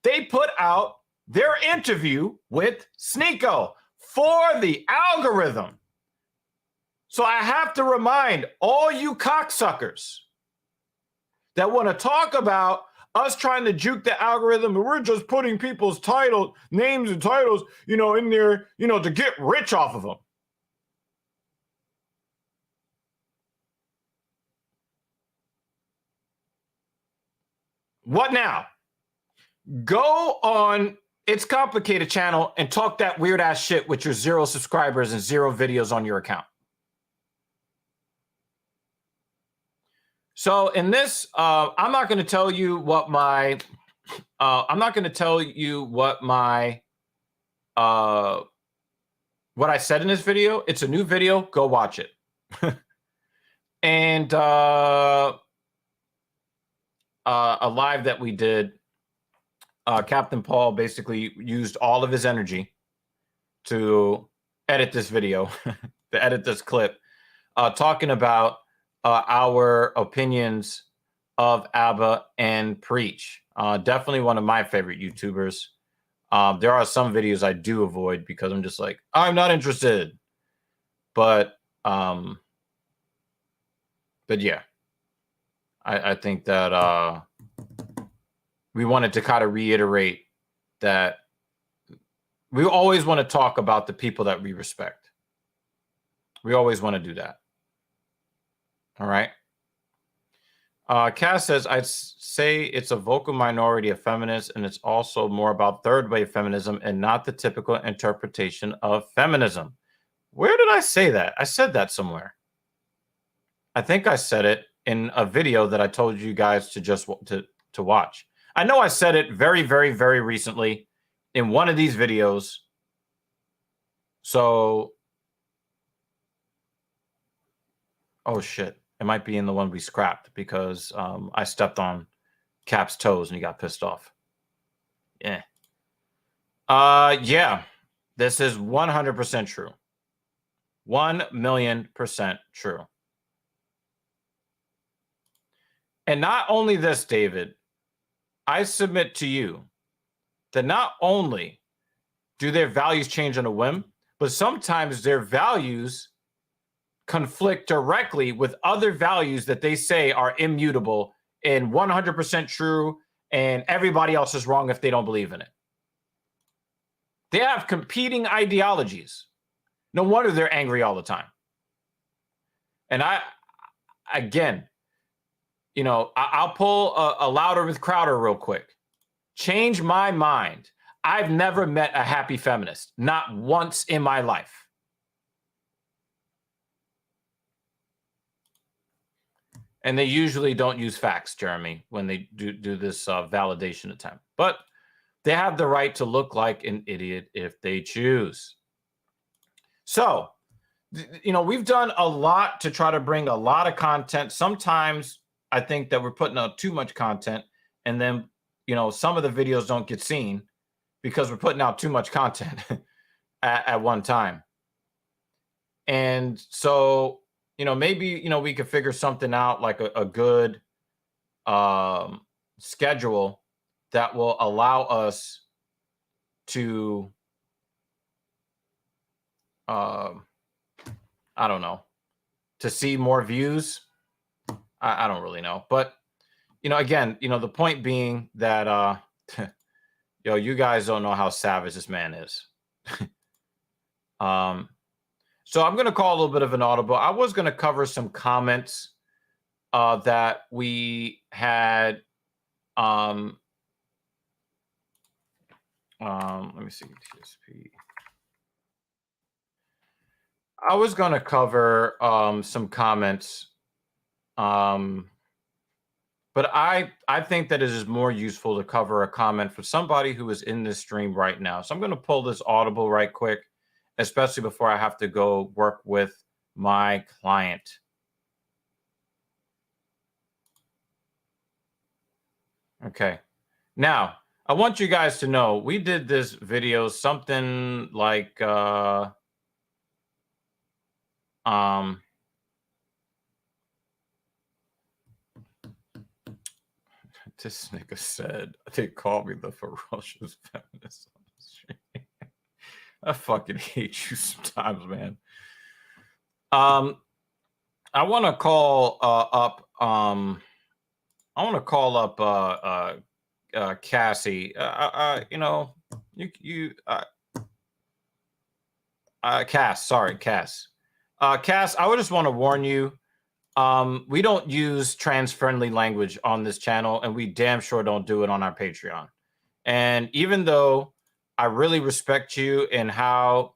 They put out their interview with Sneeko for the algorithm. So I have to remind all you cocksuckers that want to talk about us trying to juke the algorithm, and we're just putting people's names and titles, in there, to get rich off of them. What now? Go on It's Complicated channel and talk that weird ass shit with your 0 subscribers and 0 videos on your account. So in this, I'm not going to tell you what my what I said in this video. It's a new video. Go watch it. And a live that we did, Captain Paul basically used all of his energy to edit this video, to edit this clip, talking about our opinions of Abba and Preach. Definitely one of my favorite YouTubers. There are some videos I do avoid because I'm just like, I'm not interested. But yeah, I think that we wanted to kind of reiterate that we always want to talk about the people that we respect. We always want to do that. All right. Cass says, I'd say it's a vocal minority of feminists, and it's also more about third wave feminism and not the typical interpretation of feminism. Where did I say that? I said that somewhere. I think I said it in a video that I told you guys to watch. I know I said it very, very, very recently in one of these videos. So, oh shit. It might be in the one we scrapped because I stepped on Cap's toes and he got pissed off. Yeah. Yeah. This is 100% true. 1,000,000% true. And not only this, David, I submit to you that not only do their values change on a whim, but sometimes their values conflict directly with other values that they say are immutable and 100% true, and everybody else is wrong if they don't believe in it. They have competing ideologies. No wonder they're angry all the time. And again, I'll pull a Louder with Crowder real quick. Change my mind. I've never met a happy feminist, not once in my life. And they usually don't use facts, Jeremy, when they do this validation attempt. But they have the right to look like an idiot if they choose. So, we've done a lot to try to bring a lot of content. Sometimes I think that we're putting out too much content, and then, some of the videos don't get seen because we're putting out too much content at one time. And so, maybe, we could figure something out, like a good schedule that will allow us to, I don't know, to see more views. I don't really know. But, again, the point being that, you guys don't know how savage this man is. So I'm going to call a little bit of an audible. I was going to cover some comments that we had. Let me see. TSP. I was going to cover some comments. But I think that it is more useful to cover a comment for somebody who is in this stream right now. So I'm going to pull this audible right quick, especially before I have to go work with my client. Okay. Now, I want you guys to know we did this video something like this nigga said they called me the ferocious feminist on the stream. I fucking hate you sometimes, man. I want to call up Cassie. Cass, sorry, Cass. Cass, I would just want to warn you, we don't use trans-friendly language on this channel, and we damn sure don't do it on our Patreon. And even though I really respect you and how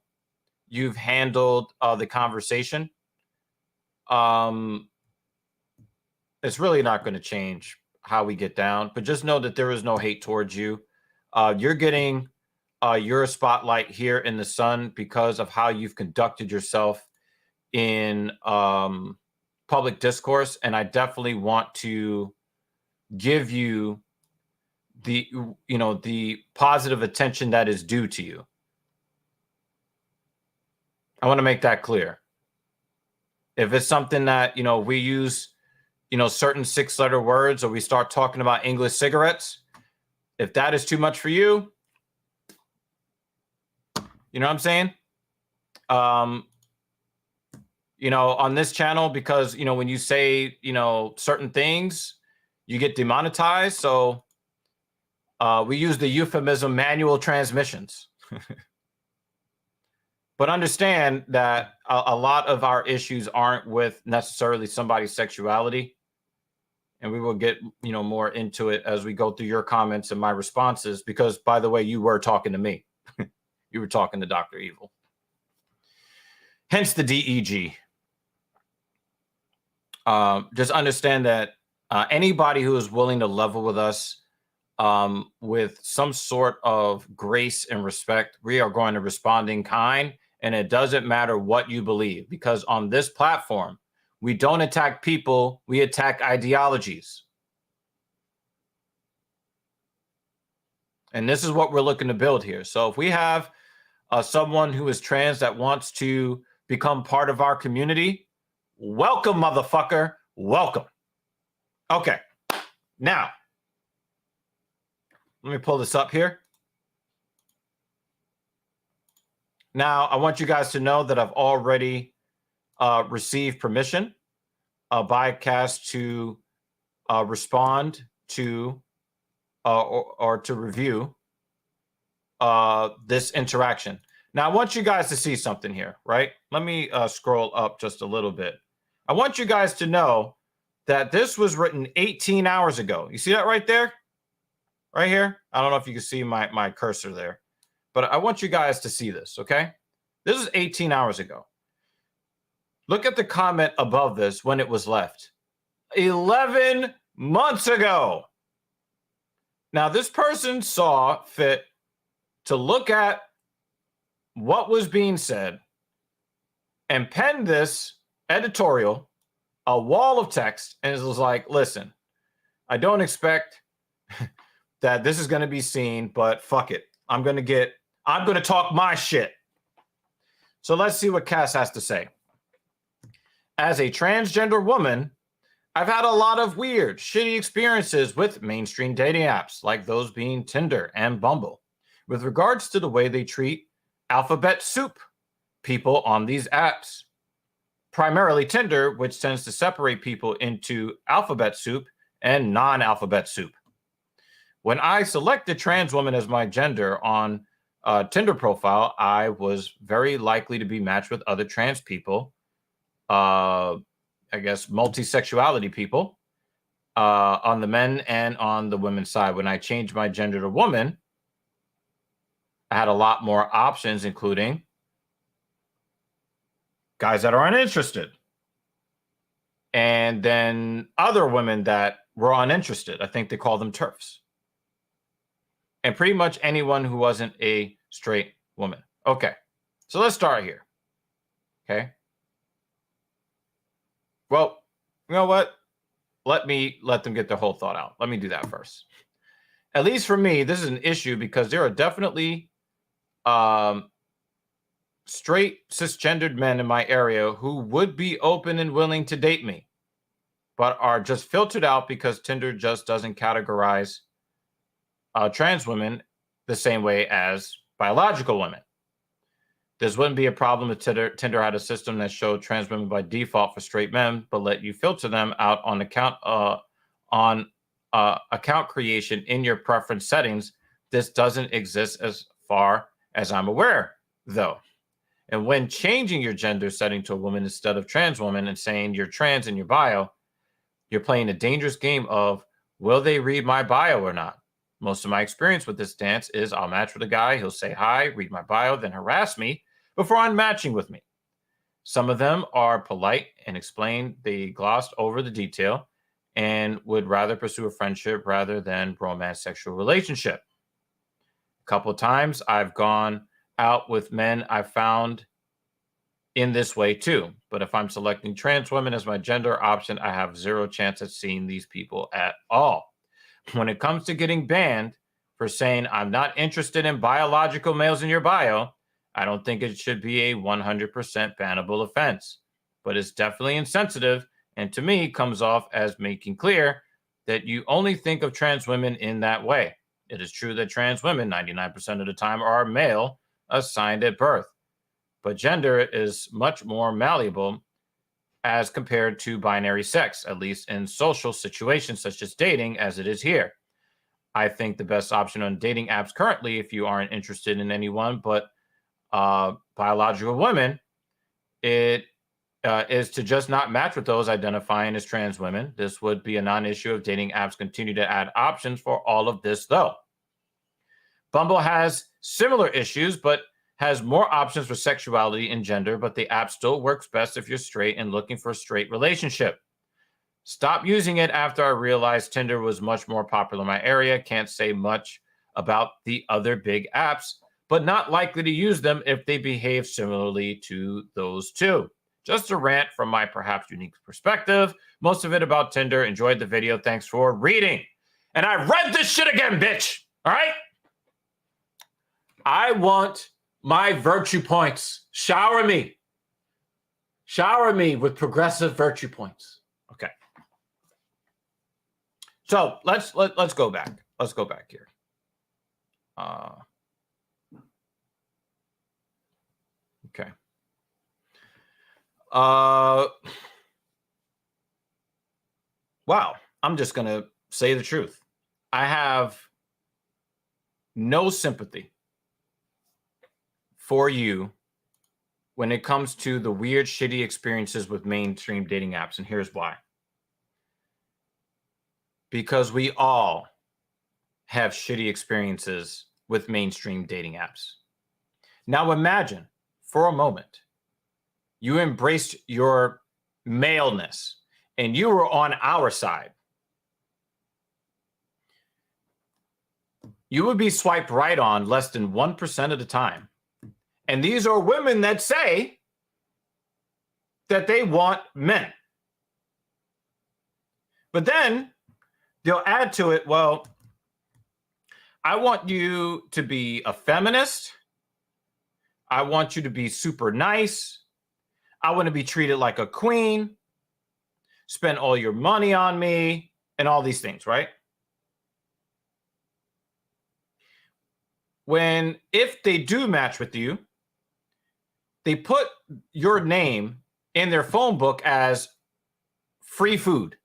you've handled the conversation, it's really not going to change how we get down. But just know that there is no hate towards you. You're getting your spotlight here in the sun because of how you've conducted yourself in public discourse, and I definitely want to give you the positive attention that is due to you. I want to make that clear. If it's something that we use certain 6-letter words, or we start talking about English cigarettes, if that is too much for you, you know what I'm saying? On this channel, because, when you say, certain things, you get demonetized. So we use the euphemism manual transmissions. But understand that a lot of our issues aren't with necessarily somebody's sexuality. And we will get, more into it as we go through your comments and my responses, because, by the way, you were talking to me. You were talking to Dr. Evil. Hence the DEG. Just understand that anybody who is willing to level with us with some sort of grace and respect, we are going to respond in kind. And it doesn't matter what you believe, because on this platform, we don't attack people, we attack ideologies. And this is what we're looking to build here. So if we have someone who is trans that wants to become part of our community, welcome, motherfucker. Welcome. Okay. Now, let me pull this up here. Now, I want you guys to know that I've already received permission by Cass to respond to or to review this interaction. Now, I want you guys to see something here, right? Let me scroll up just a little bit. I want you guys to know that this was written 18 hours ago. You see that right there? Right here? I don't know if you can see my cursor there, but I want you guys to see this, okay? This is 18 hours ago. Look at the comment above this when it was left. 11 months ago. Now, this person saw fit to look at what was being said and pen this editorial, a wall of text, and it was like, listen, I don't expect that this is going to be seen, but fuck it. I'm going to talk my shit. So let's see what Cass has to say. As a transgender woman, I've had a lot of weird, shitty experiences with mainstream dating apps, like those being Tinder and Bumble, with regards to the way they treat alphabet soup people on these apps. Primarily Tinder, which tends to separate people into alphabet soup and non-alphabet soup. When I selected trans woman as my gender on a Tinder profile, I was very likely to be matched with other trans people, I guess multi-sexuality people, on the men and on the women's side. When I changed my gender to woman, I had a lot more options, including guys that are uninterested, and then other women that were uninterested. I think they call them TERFs. And pretty much anyone who wasn't a straight woman. Okay, so let's start here. Okay. Well, you know what? Let them get their whole thought out. Let me do that first. At least for me, this is an issue because there are definitely straight cisgendered men in my area who would be open and willing to date me, but are just filtered out because Tinder just doesn't categorize trans women the same way as biological women. This wouldn't be a problem if Tinder had a system that showed trans women by default for straight men, but let you filter them out on account creation in your preference settings. This doesn't exist as far as I'm aware, though. And when changing your gender setting to a woman instead of trans woman and saying you're trans in your bio, you're playing a dangerous game of, will they read my bio or not? Most of my experience with this dance is I'll match with a guy, he'll say hi, read my bio, then harass me before unmatching with me. Some of them are polite and explain they glossed over the detail and would rather pursue a friendship rather than romance sexual relationship. A couple of times I've gone out with men I found in this way too. But if I'm selecting trans women as my gender option, I have zero chance at seeing these people at all. When it comes to getting banned for saying I'm not interested in biological males in your bio, I don't think it should be a 100% bannable offense, but it's definitely insensitive and to me comes off as making clear that you only think of trans women in that way. It is true that trans women 99% of the time are male assigned at birth, but gender is much more malleable as compared to binary sex, at least in social situations such as dating, as it is here. I think the best option on dating apps currently, if you aren't interested in anyone but biological women, is to just not match with those identifying as trans women. This would be a non-issue if dating apps continue to add options for all of this, though. Bumble has similar issues, but has more options for sexuality and gender, but the app still works best if you're straight and looking for a straight relationship. Stop using it after I realized Tinder was much more popular in my area. Can't say much about the other big apps, but not likely to use them if they behave similarly to those two. Just a rant from my perhaps unique perspective. Most of it about Tinder. Enjoyed the video. Thanks for reading. And I read this shit again, bitch. All right? I want my virtue points. Shower me. Shower me with progressive virtue points. Okay. So let's go back. Let's go back here. Okay. Wow. I'm just going to say the truth. I have no sympathy for you when it comes to the weird, shitty experiences with mainstream dating apps. And here's why. Because we all have shitty experiences with mainstream dating apps. Now imagine for a moment, you embraced your maleness and you were on our side, you would be swiped right on less than 1% of the time. And these are women that say that they want men. But then they'll add to it, well, I want you to be a feminist. I want you to be super nice. I want to be treated like a queen. Spend all your money on me and all these things, right? If they do match with you, they put your name in their phone book as free food,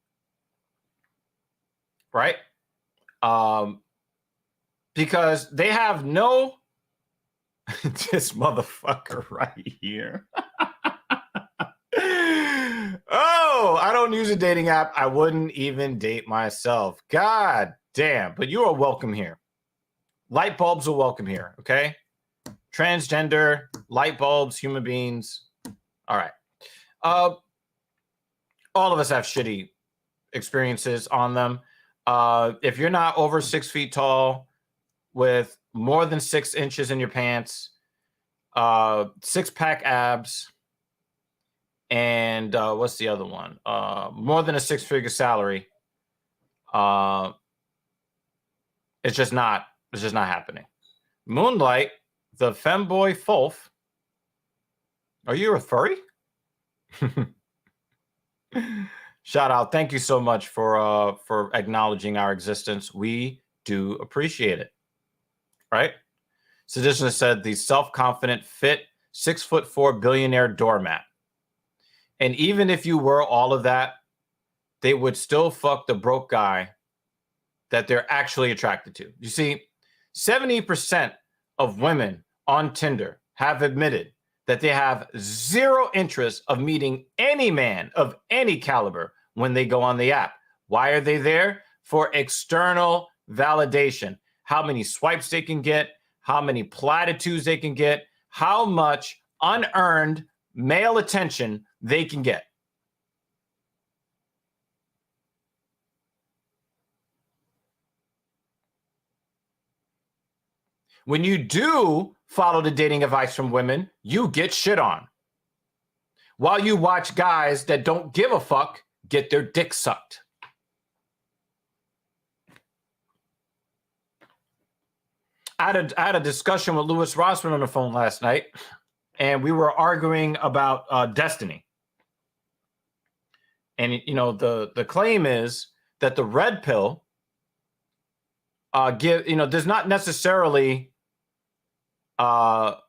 right? Because they have no, this motherfucker right here. Oh, I don't use a dating app. I wouldn't even date myself. God damn. But you are welcome here. Light bulbs are welcome here, okay? Transgender, light bulbs, human beings. All right. All of us have shitty experiences on them. If you're not over 6 feet tall with more than 6 inches in your pants, 6-pack abs, and what's the other one? More than a 6-figure salary. It's just not happening. Moonlight, the femboy Fulf. Are you a furry? Shout out. Thank you so much for acknowledging our existence. We do appreciate it. Right? Sedition said the self-confident, fit, 6'4" billionaire doormat. And even if you were all of that, they would still fuck the broke guy that they're actually attracted to. You see, 70% of women on Tinder have admitted that they have zero interest of meeting any man of any caliber when they go on the app. Why are they there? For external validation. How many swipes they can get, how many platitudes they can get, how much unearned male attention they can get. When you do follow the dating advice from women, you get shit on. While you watch guys that don't give a fuck get their dick sucked. I had a discussion with Louis Rossman on the phone last night, and we were arguing about destiny. And you know, the claim is that the red pill does not necessarily not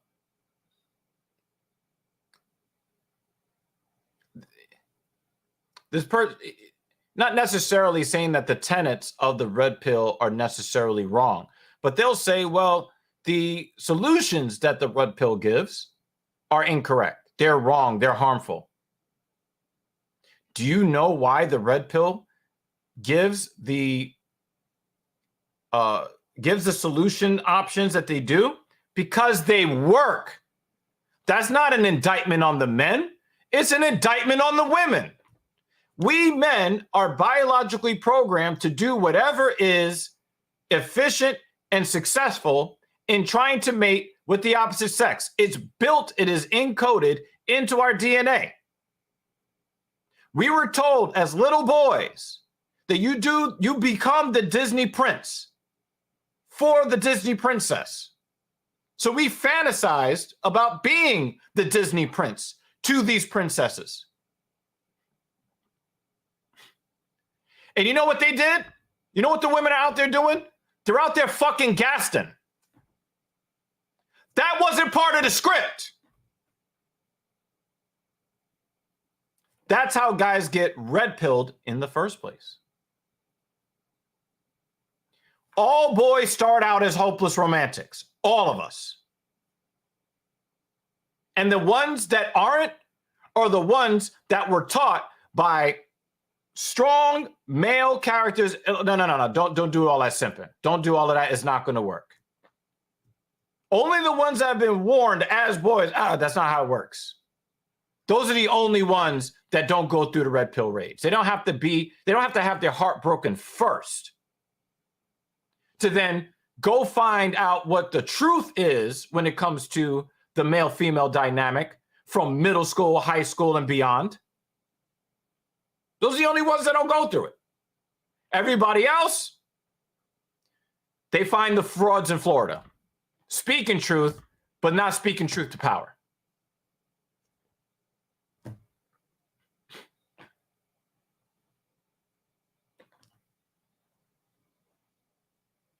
necessarily saying that the tenets of the red pill are necessarily wrong, but they'll say, well, the solutions that the red pill gives are incorrect. They're wrong. They're harmful. Do you know why the red pill gives the solution options that they do? Because they work. That's not an indictment on the men. It's an indictment on the women. We men are biologically programmed to do whatever is efficient and successful in trying to mate with the opposite sex. It's built, it is encoded into our DNA. We were told as little boys that you become the Disney prince for the Disney princess. So we fantasized about being the Disney prince to these princesses. And you know what they did? You know what the women are out there doing? They're out there fucking Gaston. That wasn't part of the script. That's how guys get red-pilled in the first place. All boys start out as hopeless romantics. All of us. And the ones that aren't are the ones that were taught by strong male characters. No. Don't do all that simping. Don't do all of that. It's not going to work. Only the ones that have been warned as boys, that's not how it works. Those are the only ones that don't go through the red pill raids. They don't have to have their heart broken first to then go find out what the truth is when it comes to the male-female dynamic from middle school, high school, and beyond. Those are the only ones that don't go through it. Everybody else, they find the frauds in Florida, speaking truth, but not speaking truth to power.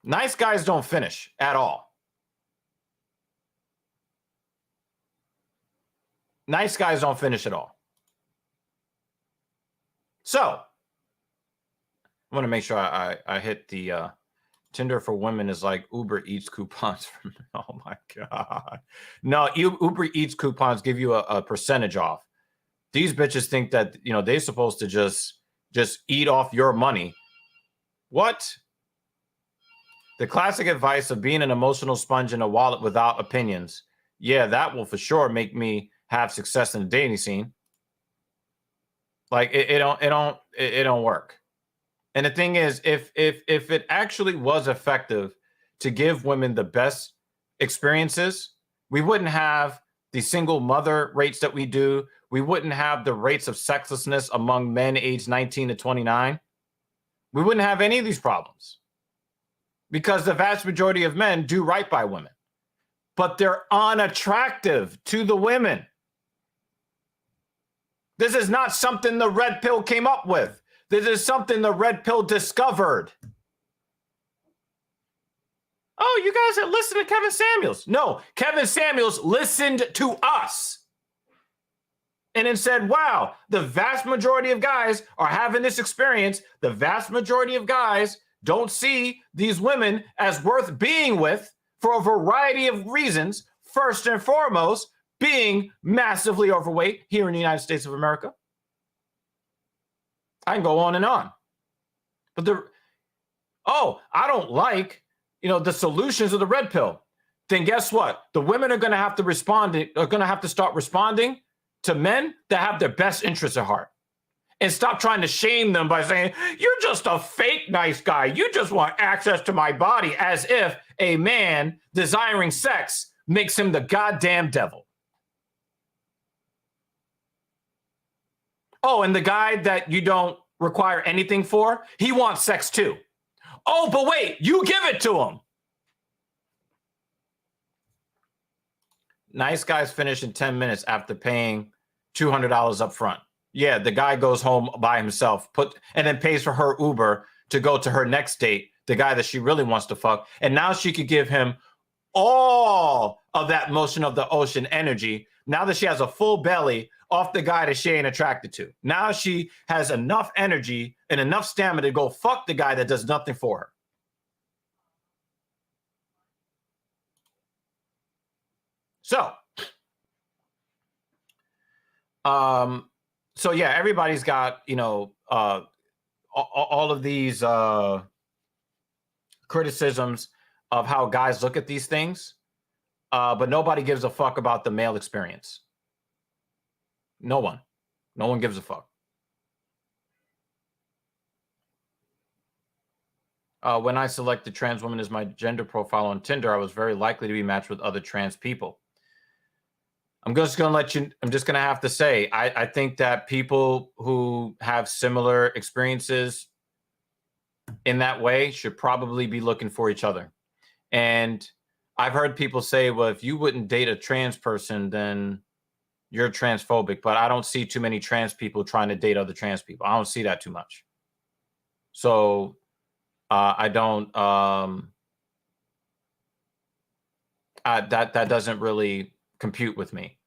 Nice guys don't finish at all. Nice guys don't finish at all. So, I want to make sure I hit the Tinder for women is like Uber Eats coupons. Oh my God. No, Uber Eats coupons give you a percentage off. These bitches think that, you know, they're supposed to just eat off your money. What? The classic advice of being an emotional sponge in a wallet without opinions. Yeah, that will for sure make me have success in the dating scene. Like it don't work. And the thing is, if it actually was effective to give women the best experiences, we wouldn't have the single mother rates that we do. We wouldn't have the rates of sexlessness among men aged 19 to 29. We wouldn't have any of these problems because the vast majority of men do right by women, but they're unattractive to the women. This is not something the red pill came up with. This is something the red pill discovered. Oh, you guys are listening to Kevin Samuels. No, Kevin Samuels listened to us and then said, wow, the vast majority of guys are having this experience. The vast majority of guys don't see these women as worth being with for a variety of reasons. First and foremost, being massively overweight here in the United States of America. I can go on and on. But I don't like, the solutions of the red pill. Then guess what? The women are going to have to start responding to men that have their best interests at heart. And stop trying to shame them by saying, you're just a fake nice guy. You just want access to my body, as if a man desiring sex makes him the goddamn devil. Oh, and the guy that you don't require anything for, he wants sex too. Oh, but wait, you give it to him. Nice guys finish in 10 minutes after paying $200 up front. Yeah, the guy goes home by himself, and then pays for her Uber to go to her next date, the guy that she really wants to fuck. And now she could give him all of that motion of the ocean energy. Now that she has a full belly off the guy that she ain't attracted to. Now she has enough energy and enough stamina to go fuck the guy that does nothing for her. So yeah, everybody's got, all of these criticisms of how guys look at these things, but nobody gives a fuck about the male experience. No one gives a fuck. When I selected trans woman as my gender profile on Tinder, I was very likely to be matched with other trans people. I'm just going to have to say, I think that people who have similar experiences in that way should probably be looking for each other. And I've heard people say, well, if you wouldn't date a trans person, then you're transphobic. But I don't see too many trans people trying to date other trans people. I don't see that too much. So I don't, that doesn't really compute with me.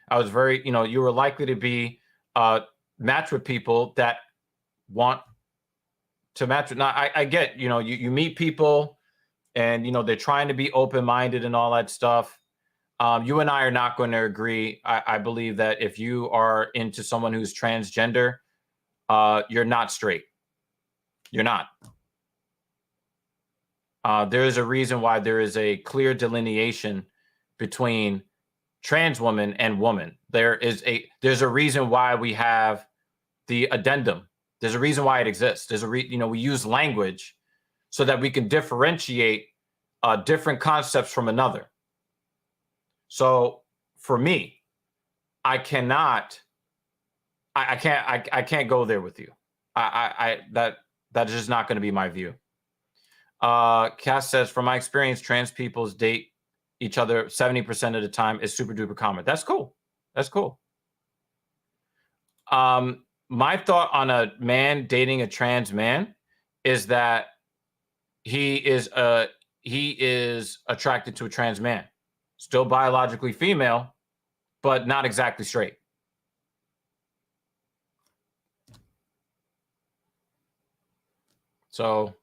I was very, you were likely to be matched with people that want to match with. Now, I get, you meet people and, they're trying to be open-minded and all that stuff. You and I are not going to agree. I believe that if you are into someone who's transgender, you're not straight. You're not. There is a reason why there is a clear delineation between trans woman and woman. There's a reason why we have the addendum. There's a reason why it exists. There's we use language so that we can differentiate different concepts from another. So for me, I can't go there with you. That is just not going to be my view. Cass says, from my experience, trans peoples date each other 70% of the time is super duper common. That's cool. That's cool. My thought on a man dating a trans man is that he is attracted to a trans man, still biologically female, but not exactly straight. So,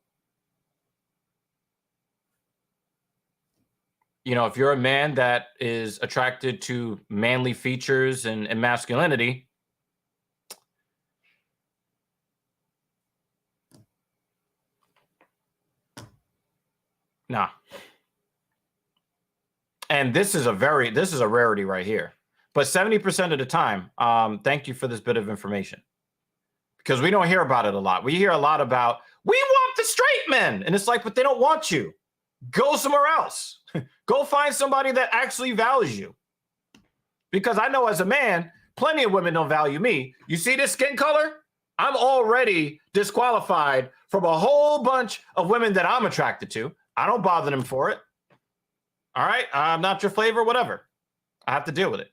if you're a man that is attracted to manly features and masculinity, nah. And this is a rarity right here. But 70% of the time, thank you for this bit of information. Because we don't hear about it a lot. We hear a lot about, we want the straight men. And it's like, but they don't want you. Go somewhere else. Go find somebody that actually values you. Because I know as a man, plenty of women don't value me. You see this skin color? I'm already disqualified from a whole bunch of women that I'm attracted to. I don't bother them for it. All right, I'm not your flavor, whatever. I have to deal with it.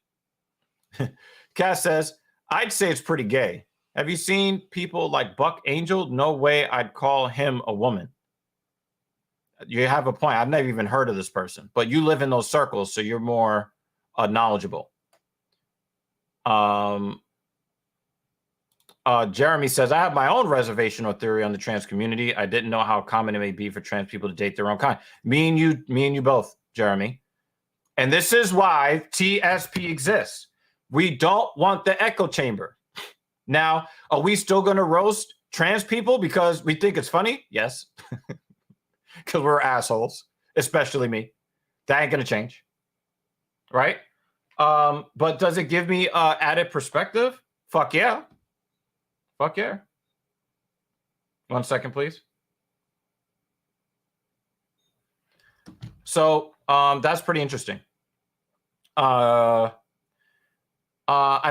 Cass says, I'd say it's pretty gay. Have you seen people like Buck Angel? No way I'd call him a woman. You have a point. I've never even heard of this person, but you live in those circles, so you're more knowledgeable. Jeremy says, I have my own reservation or theory on the trans community. I didn't know how common it may be for trans people to date their own kind. Me and you both, Jeremy. And this is why TSP exists. We don't want the echo chamber. Now, are we still going to roast trans people because we think it's funny? Yes. Because we're assholes, especially me. That ain't going to change. Right? But does it give me added perspective? Fuck yeah. Fuck yeah. 1 second, please. So that's pretty interesting. I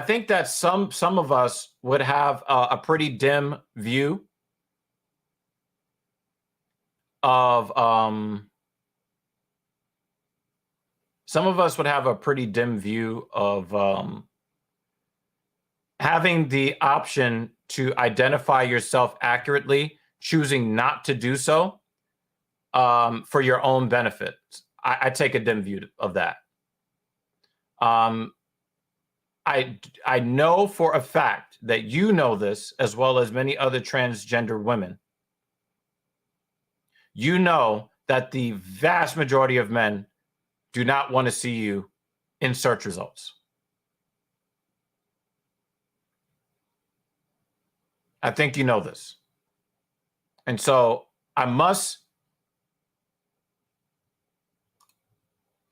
think that some of us would have a pretty dim view of having the option to identify yourself accurately, choosing not to do so for your own benefit. I take a dim view of that. I know for a fact that you know this, as well as many other transgender women. You know that the vast majority of men do not want to see you in search results. I think you know this. And so I must,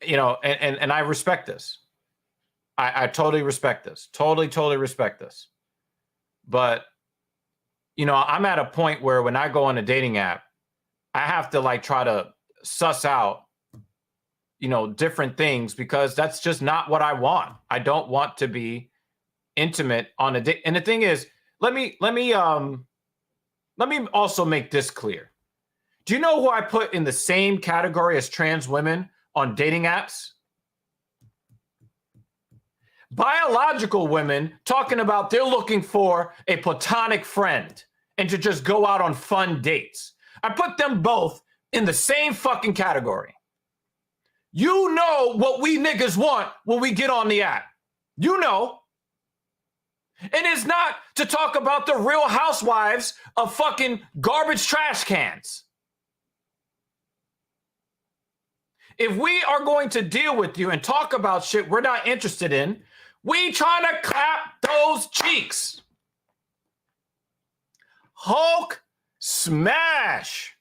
and I respect this. I totally respect this. Totally respect this. But, I'm at a point where when I go on a dating app, I have to try to suss out, different things, because that's just not what I want. I don't want to be intimate on a date. And the thing is, let me also make this clear. Do you know who I put in the same category as trans women on dating apps? Biological women talking about they're looking for a platonic friend and to just go out on fun dates. I put them both in the same fucking category. You know what we niggas want when we get on the app. You know. And it's not to talk about the Real Housewives of fucking garbage trash cans. If we are going to deal with you and talk about shit we're not interested in, we trying to clap those cheeks. Hulk smash.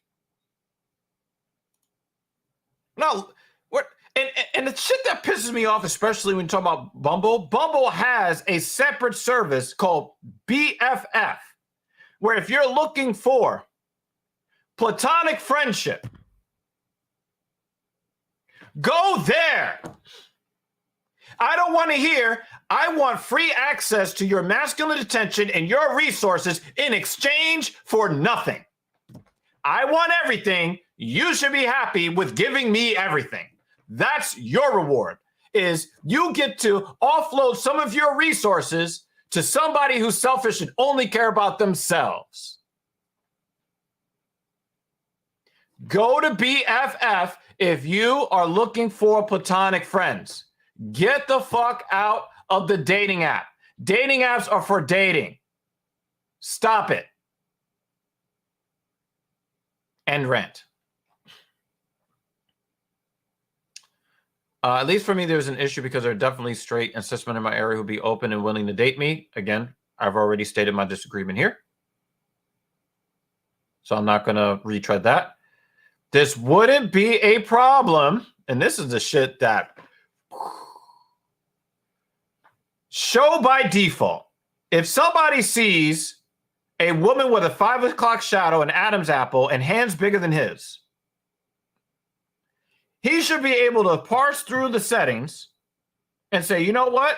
No, And the shit that pisses me off, especially when you talk about Bumble, Bumble has a separate service called BFF, where if you're looking for platonic friendship, go there. I don't want to hear, I want free access to your masculine attention and your resources in exchange for nothing. I want everything. You should be happy with giving me everything. That's your reward, is you get to offload some of your resources to somebody who's selfish and only care about themselves. Go to BFF if you are looking for platonic friends. Get the fuck out of the dating app. Dating apps are for dating. Stop it. End rant. At least for me, there's an issue because there are definitely straight and cis men in my area who'll be open and willing to date me. Again, I've already stated my disagreement here, so I'm not going to retread that. This wouldn't be a problem, and this is the shit that show by default. If somebody sees a woman with a 5 o'clock shadow, an Adam's apple, and hands bigger than his, he should be able to parse through the settings and say, you know what?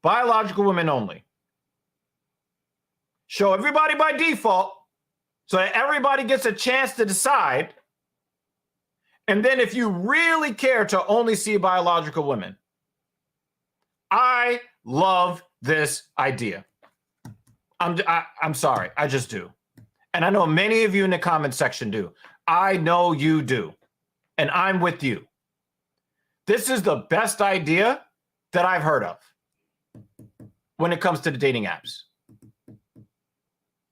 Biological women only. Show everybody by default so that everybody gets a chance to decide. And then if you really care to only see biological women, I love this idea. I'm sorry. I just do. And I know many of you in the comment section do. I know you do. And I'm with you. This is the best idea that I've heard of when it comes to the dating apps.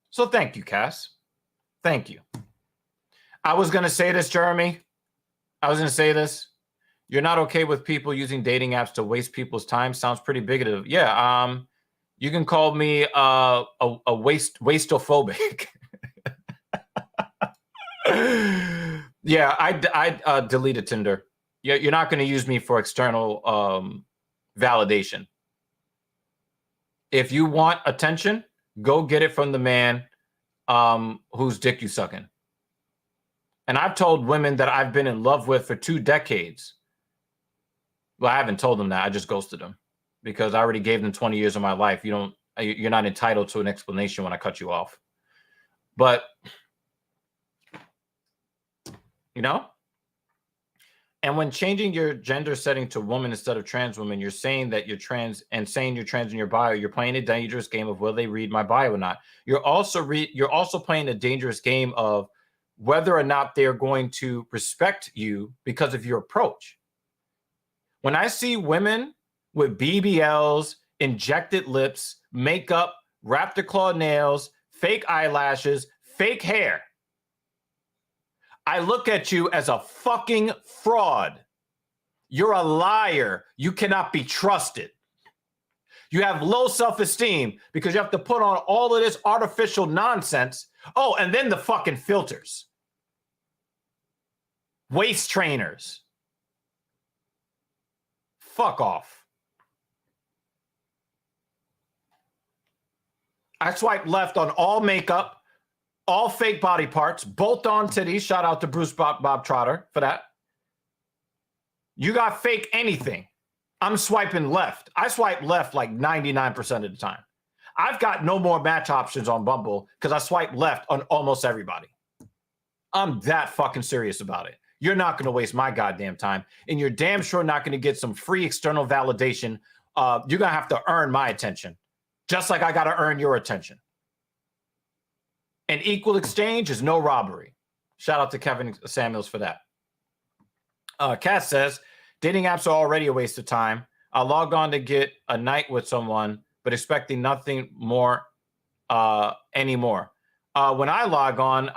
So thank you, Cass. Thank you. I was going to say this, Jeremy. I was going to say this. You're not okay with people using dating apps to waste people's time. Sounds pretty bigoted. Yeah. You can call me a wastophobic. Yeah, I deleted Tinder. You're not going to use me for external validation. If you want attention, go get it from the man whose dick you sucking. And I've told women that I've been in love with for 2 decades. Well, I haven't told them that. I just ghosted them because I already gave them 20 years of my life. You're not entitled to an explanation when I cut you off. But and when changing your gender setting to woman instead of trans woman, you're saying that you're trans and saying you're trans in your bio. You're playing a dangerous game of will they read my bio or not. You're also playing a dangerous game of whether or not they're going to respect you because of your approach. When I see women with BBLs, injected lips, makeup, raptor claw nails, fake eyelashes, fake hair, I look at you as a fucking fraud. You're a liar. You cannot be trusted. You have low self-esteem because you have to put on all of this artificial nonsense. Oh, and then the fucking filters. Waist trainers. Fuck off. I swipe left on all makeup, all fake body parts, bolt-on titties. Shout out to Bruce Bob Trotter for that. You got fake anything. I'm swiping left. I swipe left like 99% of the time. I've got no more match options on Bumble because I swipe left on almost everybody. I'm that fucking serious about it. You're not going to waste my goddamn time, and you're damn sure not going to get some free external validation. You're going to have to earn my attention, just like I got to earn your attention. An equal exchange is no robbery. Shout out to Kevin Samuels for that. Cass says, dating apps are already a waste of time. I logged on to get a night with someone, but expecting nothing more anymore. When I log on,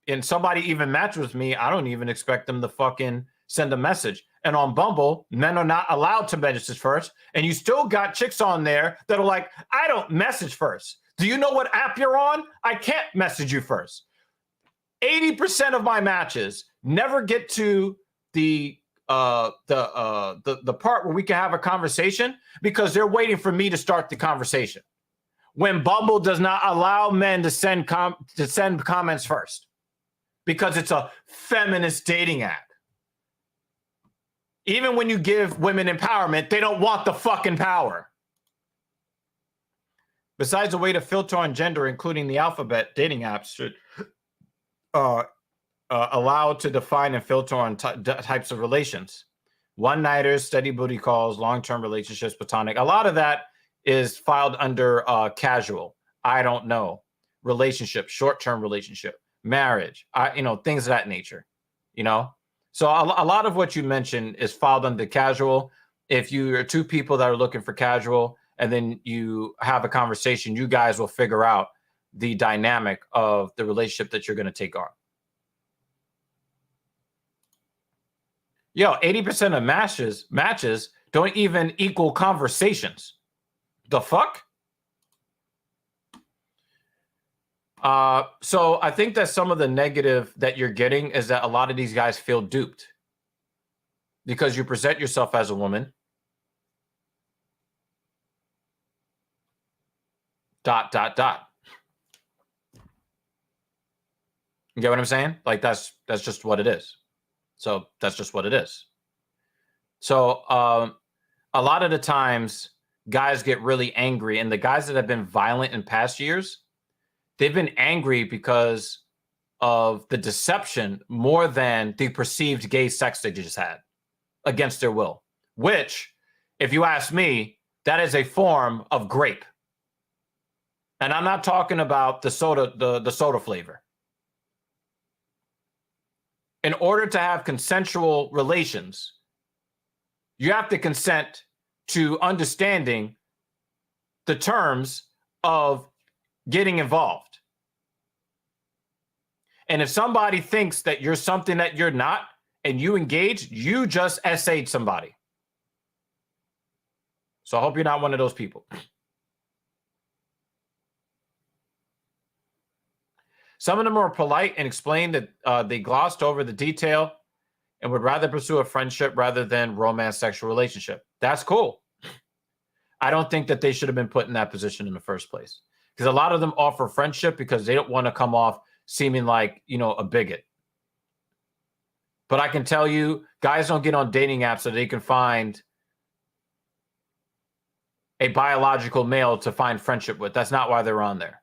and somebody even matches with me, I don't even expect them to fucking send a message. And on Bumble, men are not allowed to message first. And you still got chicks on there that are like, I don't message first. Do you know what app you're on? I can't message you first. 80% of my matches never get to the the part where we can have a conversation because they're waiting for me to start the conversation. When Bumble does not allow men to send comments first because it's a feminist dating app. Even when you give women empowerment, they don't want the fucking power. Besides a way to filter on gender, including the alphabet, dating apps should allow to define and filter on types of relations. One-nighters, steady booty calls, long-term relationships, platonic. A lot of that is filed under casual. I don't know. Relationship, short-term relationship, marriage, things of that nature, So a lot of what you mentioned is filed under casual. If you are two people that are looking for casual and then you have a conversation, you guys will figure out the dynamic of the relationship that you're going to take on. Yo, 80% of matches don't even equal conversations. The fuck? So I think that some of the negative that you're getting is that a lot of these guys feel duped because you present yourself as a woman. ... You get what I'm saying? Like that's just what it is. So that's just what it is. So a lot of the times guys get really angry, and the guys that have been violent in past years, they've been angry because of the deception more than the perceived gay sex they just had against their will, which, if you ask me, that is a form of grape. And I'm not talking about the soda, the soda flavor. In order to have consensual relations, you have to consent to understanding the terms of getting involved. And if somebody thinks that you're something that you're not and you engage, you just SA'd somebody. So I hope you're not one of those people. Some of them are polite and explain that they glossed over the detail and would rather pursue a friendship rather than romance sexual relationship. That's cool. I don't think that they should have been put in that position in the first place, because a lot of them offer friendship because they don't want to come off seeming like, a bigot. But I can tell you, guys don't get on dating apps so they can find a biological male to find friendship with. That's not why they're on there.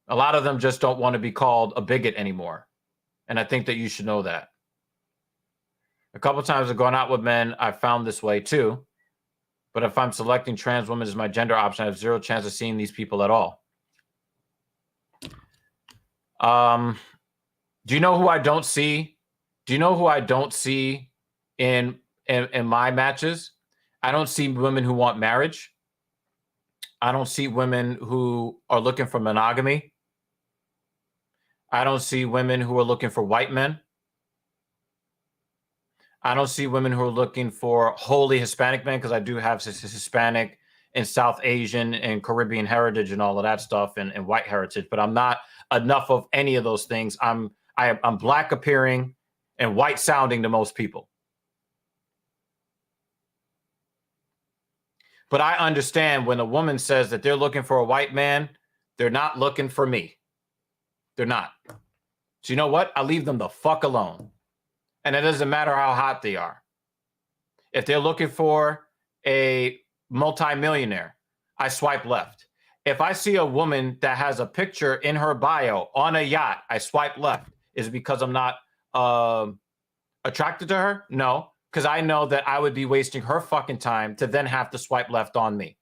A lot of them just don't want to be called a bigot anymore. And I think that you should know that. A couple times I've gone out with men, I've found this way too. But if I'm selecting trans women as my gender option, I have zero chance of seeing these people at all. Do you know who I don't see? Do you know who I don't see in my matches? I don't see women who want marriage. I don't see women who are looking for monogamy. I don't see women who are looking for white men. I don't see women who are looking for wholly Hispanic men, because I do have Hispanic and South Asian and Caribbean heritage and all of that stuff, and white heritage, but I'm not enough of any of those things. I'm black appearing and white sounding to most people. But I understand when a woman says that they're looking for a white man, they're not looking for me. They're not. So you know what? I leave them the fuck alone. And it doesn't matter how hot they are. If they're looking for a multimillionaire, I swipe left. If I see a woman that has a picture in her bio on a yacht, I swipe left. Is it because I'm not attracted to her? No, because I know that I would be wasting her fucking time to then have to swipe left on me.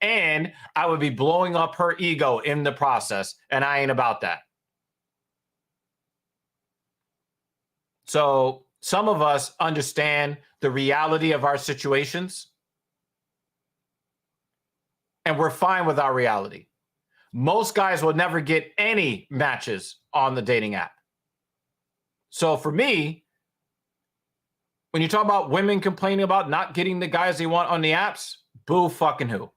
And I would be blowing up her ego in the process, and I ain't about that. So some of us understand the reality of our situations, and we're fine with our reality. Most guys will never get any matches on the dating app. So for me, when you talk about women complaining about not getting the guys they want on the apps, boo fucking who.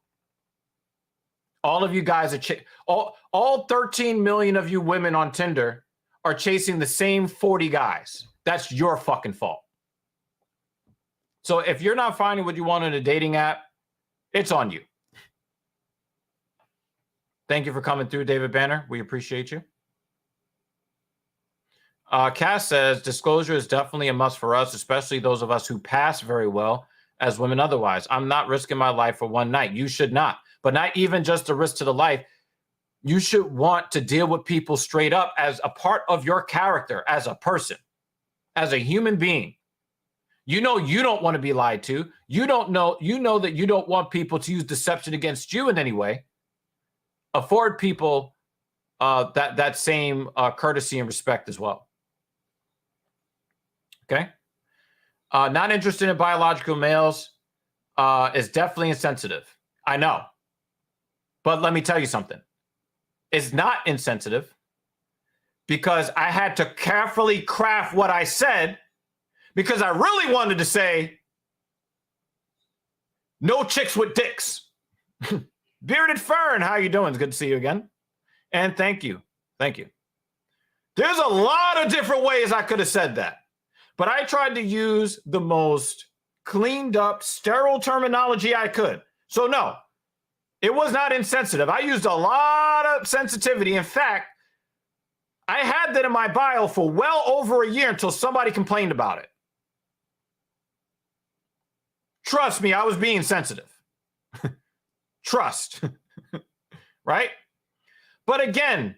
All of you guys are all 13 million of you women on Tinder are chasing the same 40 guys. That's your fucking fault. So if you're not finding what you want in a dating app, it's on you. Thank you for coming through, David Banner. We appreciate you. Cass says, disclosure is definitely a must for us, especially those of us who pass very well as women otherwise. I'm not risking my life for one night. You should not. But not even just a risk to the life. You should want to deal with people straight up as a part of your character, as a person, as a human being. You know you don't want to be lied to. You know that you don't want people to use deception against you in any way. Afford people that same courtesy and respect as well. Okay? Not interested in biological males is definitely insensitive. I know. But let me tell you something. It's not insensitive because I had to carefully craft what I said because I really wanted to say no chicks with dicks. Bearded Fern, how you doing? It's good to see you again. And thank you. Thank you. There's a lot of different ways I could have said that. But I tried to use the most cleaned up, sterile terminology I could. So no, it was not insensitive. I used a lot of sensitivity. In fact, I had that in my bio for well over a year until somebody complained about it. Trust me, I was being sensitive. Trust. Right? But again,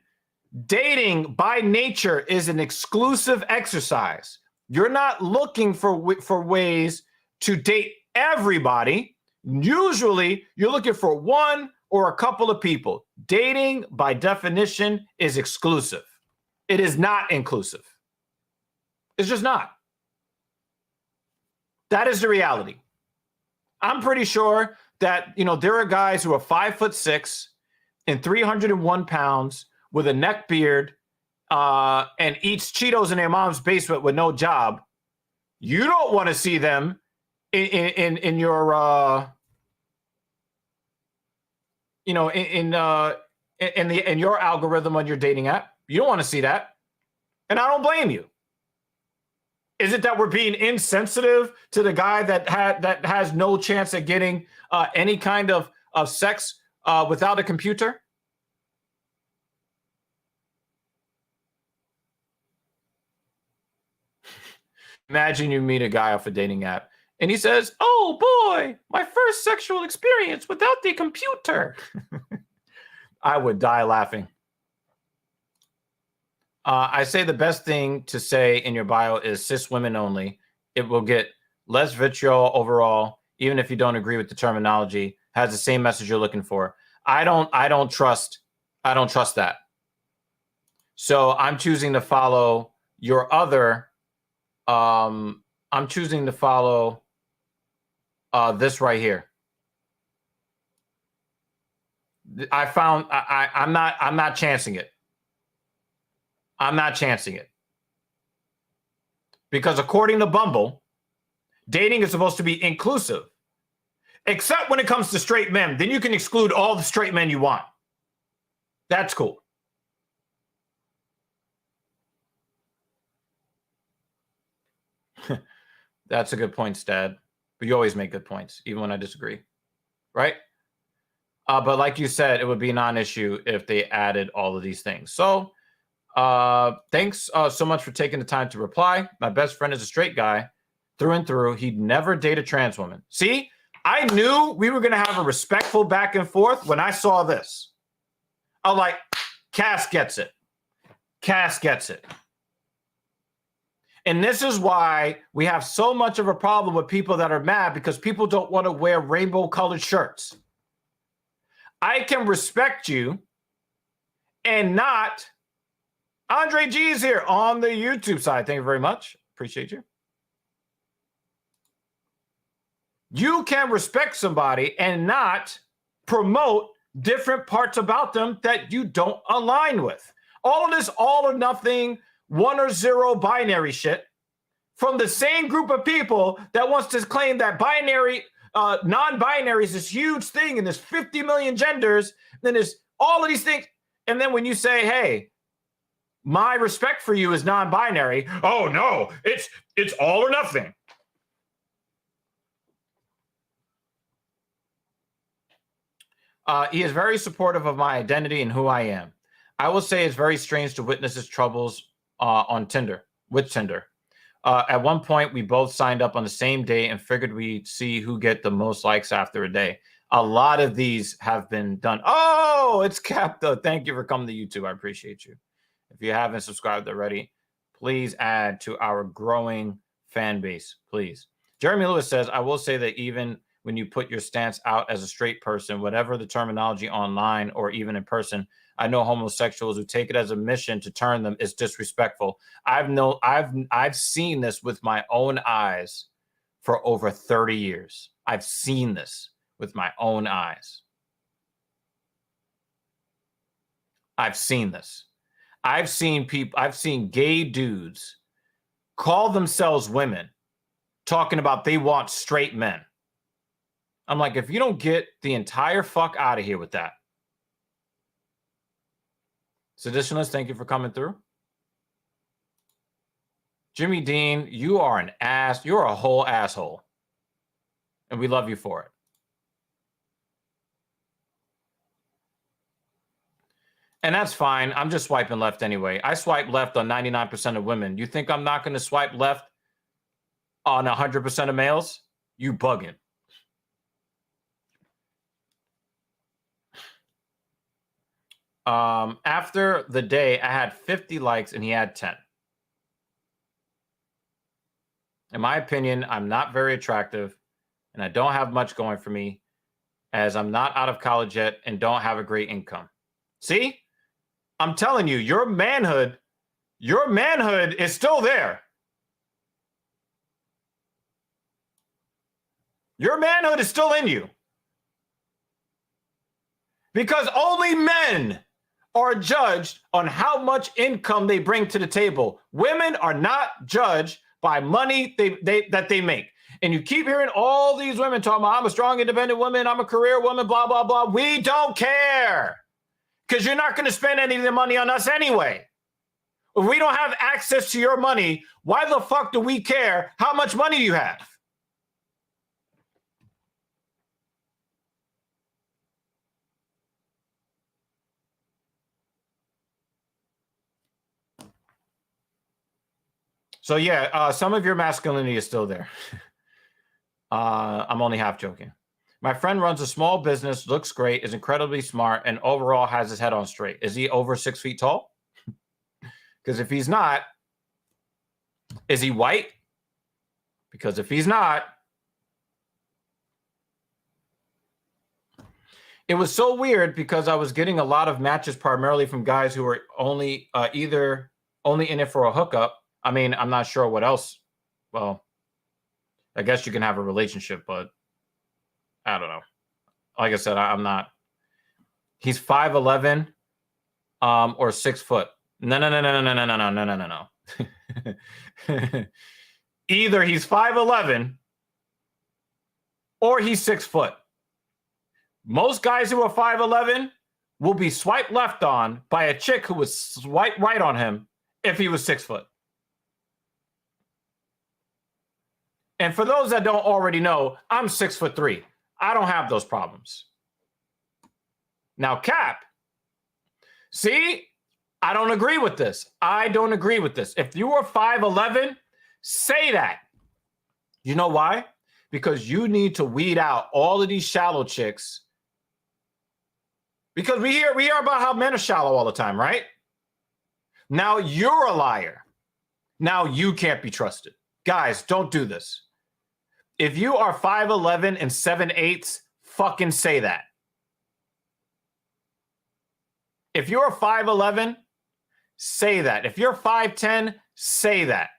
dating by nature is an exclusive exercise. You're not looking for ways to date everybody. Usually, you're looking for one or a couple of people. Dating, by definition, is exclusive. It is not inclusive. It's just not. That is the reality. I'm pretty sure that, there are guys who are 5'6" and 301 pounds with a neck beard and eats Cheetos in their mom's basement with no job. You don't want to see them in your in your algorithm on your dating app. You don't want to see that, and I don't blame you. Is it that we're being insensitive to the guy that has no chance at getting any kind of sex without a computer? Imagine you meet a guy off a dating app and he says, "Oh boy, my first sexual experience without the computer." I would die laughing. I say the best thing to say in your bio is cis women only. It will get less vitriol overall, even if you don't agree with the terminology, has the same message you're looking for. I don't trust that. So I'm choosing to follow your other, I'm choosing to follow this right here. I'm not chancing it. I'm not chancing it. Because according to Bumble, dating is supposed to be inclusive. Except when it comes to straight men. Then you can exclude all the straight men you want. That's cool. That's a good point, Stad. But you always make good points, even when I disagree. Right? But like you said, it would be a non-issue if they added all of these things. So thanks so much for taking the time to reply. My best friend is a straight guy through and through. He'd never date a trans woman. See, I knew we were going to have a respectful back and forth when I saw this. I was like, Cass gets it. Cass gets it. And this is why we have so much of a problem with people that are mad because people don't want to wear rainbow colored shirts. I can respect you and not. Andre G is here on the YouTube side. Thank you very much. Appreciate you. You can respect somebody and not promote different parts about them that you don't align with. All of this all or nothing, one or zero binary shit from the same group of people that wants to claim that binary, non-binary is this huge thing and there's 50 million genders. Then there's all of these things. And then when you say, hey, My respect for you is non-binary. Oh no, it's all or nothing. He is very supportive of my identity and who I am. I will say it's very strange to witness his troubles on Tinder, with Tinder. At one point, we both signed up on the same day and figured we'd see who get the most likes after a day. A lot of these have been done. Oh, it's Capta. Thank you for coming to YouTube. I appreciate you. If you haven't subscribed already, please add to our growing fan base, please. Jeremy Lewis says, I will say that even when you put your stance out as a straight person, whatever the terminology online or even in person, I know homosexuals who take it as a mission to turn them is disrespectful. I've seen this with my own eyes for over 30 years. I've seen this with my own eyes. I've seen this. I've seen gay dudes call themselves women talking about they want straight men. I'm like, if you don't get the entire fuck out of here with that. Seditionalist, thank you for coming through. Jimmy Dean, you are an ass. You're a whole asshole. And we love you for it. And that's fine. I'm just swiping left anyway. I swipe left on 99% of women. You think I'm not going to swipe left on 100% of males? You bugging. After the day, I had 50 likes and he had 10. In my opinion, I'm not very attractive and I don't have much going for me as I'm not out of college yet and don't have a great income. See? I'm telling you, your manhood is still there. Your manhood is still in you. Because only men are judged on how much income they bring to the table. Women are not judged by money that they make. And you keep hearing all these women talking about, I'm a strong, independent woman, I'm a career woman, blah, blah, blah. We don't care. Because you're not going to spend any of the money on us anyway. If we don't have access to your money, why the fuck do we care how much money you have? So yeah, some of your masculinity is still there. I'm only half joking. My friend runs a small business, looks great, is incredibly smart, and overall has his head on straight. Is he over 6 feet tall? Because if he's not, is he white? Because if he's not, it was so weird because I was getting a lot of matches primarily from guys who were only either only in it for a hookup. I mean, I'm not sure what else. Well, I guess you can have a relationship, but I don't know. Like I said, I'm not. He's 5'11", or 6 foot. No. Either he's 5'11", or he's 6 foot. Most guys who are 5'11" will be swiped left on by a chick who was swiped right on him if he was 6 foot. And for those that don't already know, I'm 6'3". I don't have those problems. Now, Cap, see, I don't agree with this. I don't agree with this. If you are 5'11", say that. You know why? Because you need to weed out all of these shallow chicks. Because we hear about how men are shallow all the time, right? Now you're a liar. Now you can't be trusted. Guys, don't do this. If you are 5'11" and 7/8, fucking say that. If you're 5'11", say that. If you're 5'10", say that.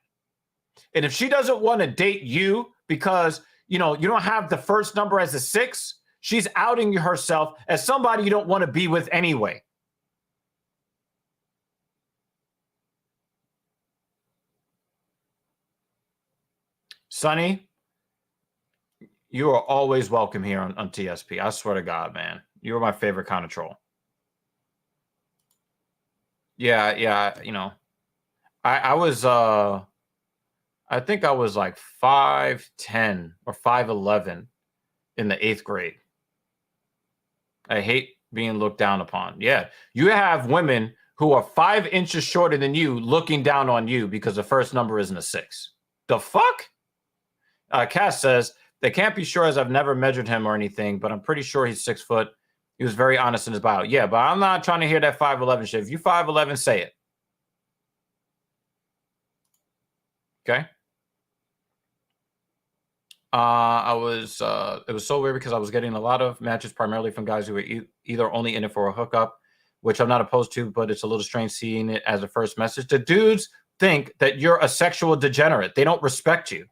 And if she doesn't want to date you because, you don't have the first number as a 6, she's outing herself as somebody you don't want to be with anyway. Sonny, you are always welcome here on TSP. I swear to God, man. You are my favorite kind of troll. Yeah. You know, I was I think I was like 5'10" or 5'11" in the 8th grade. I hate being looked down upon. Yeah. You have women who are 5 inches shorter than you looking down on you because the first number isn't a 6. The fuck? Cass says, they can't be sure as I've never measured him or anything, but I'm pretty sure he's 6 foot. He was very honest in his bio. Yeah, but I'm not trying to hear that 5'11" shit. If you 5'11", say it. Okay. It was so weird because I was getting a lot of matches primarily from guys who were either only in it for a hookup, which I'm not opposed to, but it's a little strange seeing it as a first message. The dudes think that you're a sexual degenerate. They don't respect you.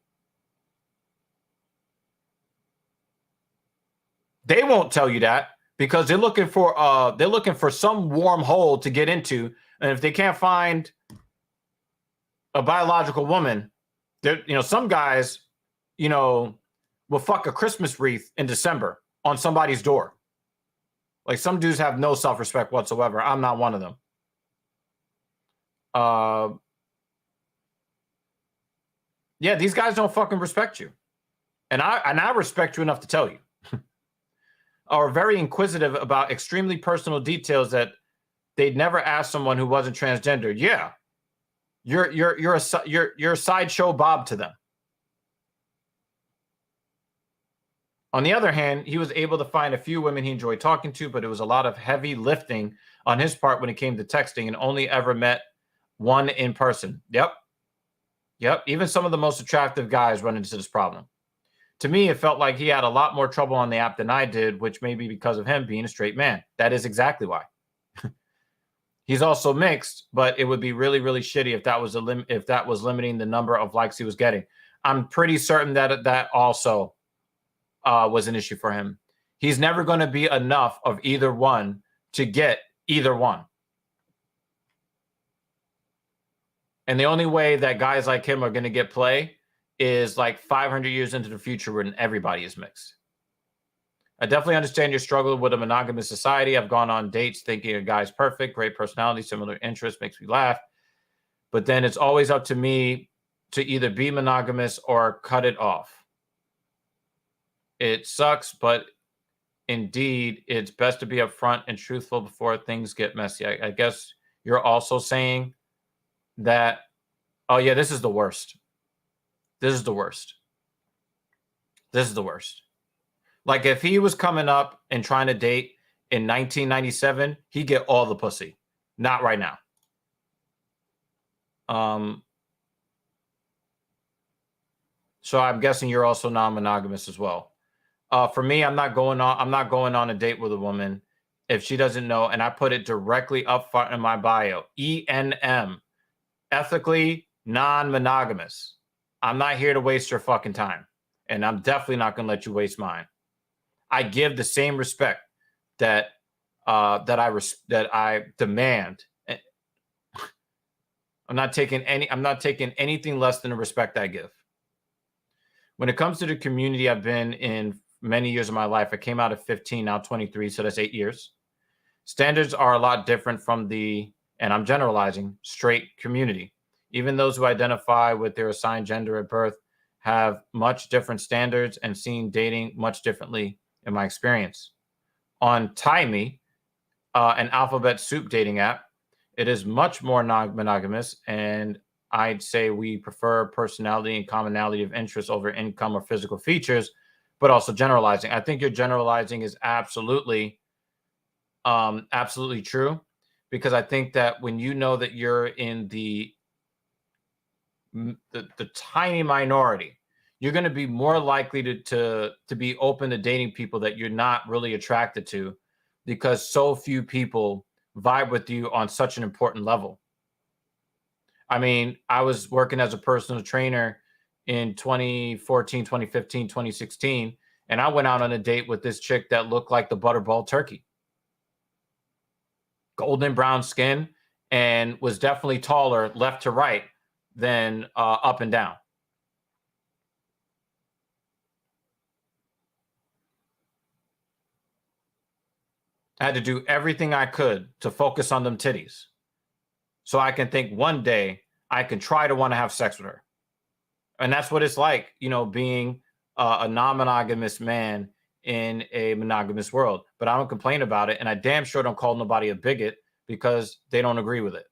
They won't tell you that because they're looking for some warm hole to get into, and if they can't find a biological woman, some guys, will fuck a Christmas wreath in December on somebody's door. Like, some dudes have no self-respect whatsoever. I'm not one of them. Yeah, these guys don't fucking respect you, and I respect you enough to tell you. Are very inquisitive about extremely personal details that they'd never ask someone who wasn't transgender. Yeah, you're a sideshow Bob to them. On the other hand, he was able to find a few women he enjoyed talking to, but it was a lot of heavy lifting on his part when it came to texting, and only ever met one in person. Yep. Even some of the most attractive guys run into this problem. To me, it felt like he had a lot more trouble on the app than I did, which may be because of him being a straight man. That is exactly why. He's also mixed, but it would be really, really shitty if that was limiting the number of likes he was getting. I'm pretty certain that also was an issue for him. He's never going to be enough of either one to get either one. And the only way that guys like him are going to get play is like 500 years into the future when everybody is mixed. I definitely understand your struggle with a monogamous society. I've gone on dates thinking a guy's perfect, great personality, similar interests, makes me laugh. But then it's always up to me to either be monogamous or cut it off. It sucks, but indeed, it's best to be upfront and truthful before things get messy. I guess you're also saying that, oh yeah, this is the worst. This is the worst. This is the worst. Like, if he was coming up and trying to date in 1997, he'd get all the pussy. Not right now. So I'm guessing you're also non-monogamous as well. For me, I'm not going on a date with a woman if she doesn't know, and I put it directly up front in my bio. ENM, ethically non-monogamous. I'm not here to waste your fucking time, and I'm definitely not going to let you waste mine. I give the same respect that I demand. I'm not taking anything less than the respect I give. When it comes to the community I've been in many years of my life, I came out at 15, now 23, so that's 8 years. Standards are a lot different from and I'm generalizing, straight community. Even those who identify with their assigned gender at birth have much different standards and seen dating much differently in my experience. On Timey, an alphabet soup dating app, it is much more non-monogamous, and I'd say we prefer personality and commonality of interest over income or physical features, but also generalizing. I think your generalizing is absolutely true, because I think that when you know that you're in the tiny minority, you're going to be more likely to be open to dating people that you're not really attracted to, because so few people vibe with you on such an important level. I mean, I was working as a personal trainer in 2014, 2015, 2016, and I went out on a date with this chick that looked like the butterball turkey. Golden brown skin, and was definitely taller left to right than up and down. I had to do everything I could to focus on them titties. so I can think one day I can try to want to have sex with her. And that's what it's like, you know, being a non-monogamous man in a monogamous world. But I don't complain about it, and I damn sure don't call nobody a bigot because they don't agree with it.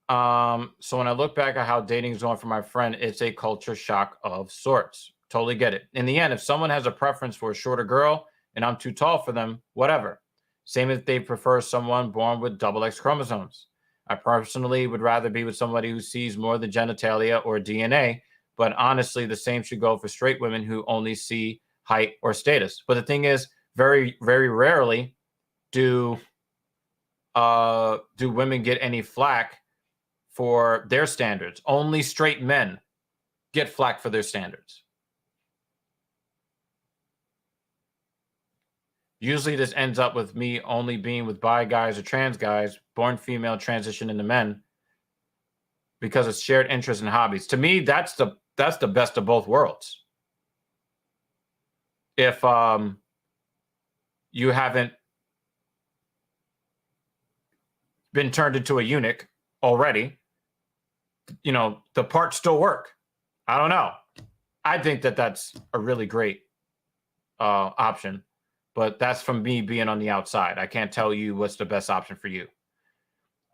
So when I look back at how dating is going for my friend, it's a culture shock of sorts. Totally get it. In the end, if someone has a preference for a shorter girl and I'm too tall for them, whatever. Same if they prefer someone born with double X chromosomes. I personally would rather be with somebody who sees more than genitalia or DNA, but honestly, the same should go for straight women who only see height or status. But the thing is, very, very rarely do women get any flack for their standards. Only straight men get flack for their standards. Usually this ends up with me only being with bi guys or trans guys, born female, transition into men, because it's shared interests and hobbies. To me, that's the best of both worlds. If you haven't been turned into a eunuch already, you know, the parts still work. I don't know. I think that that's a really great option, but that's from me being on the outside. I can't tell you what's the best option for you.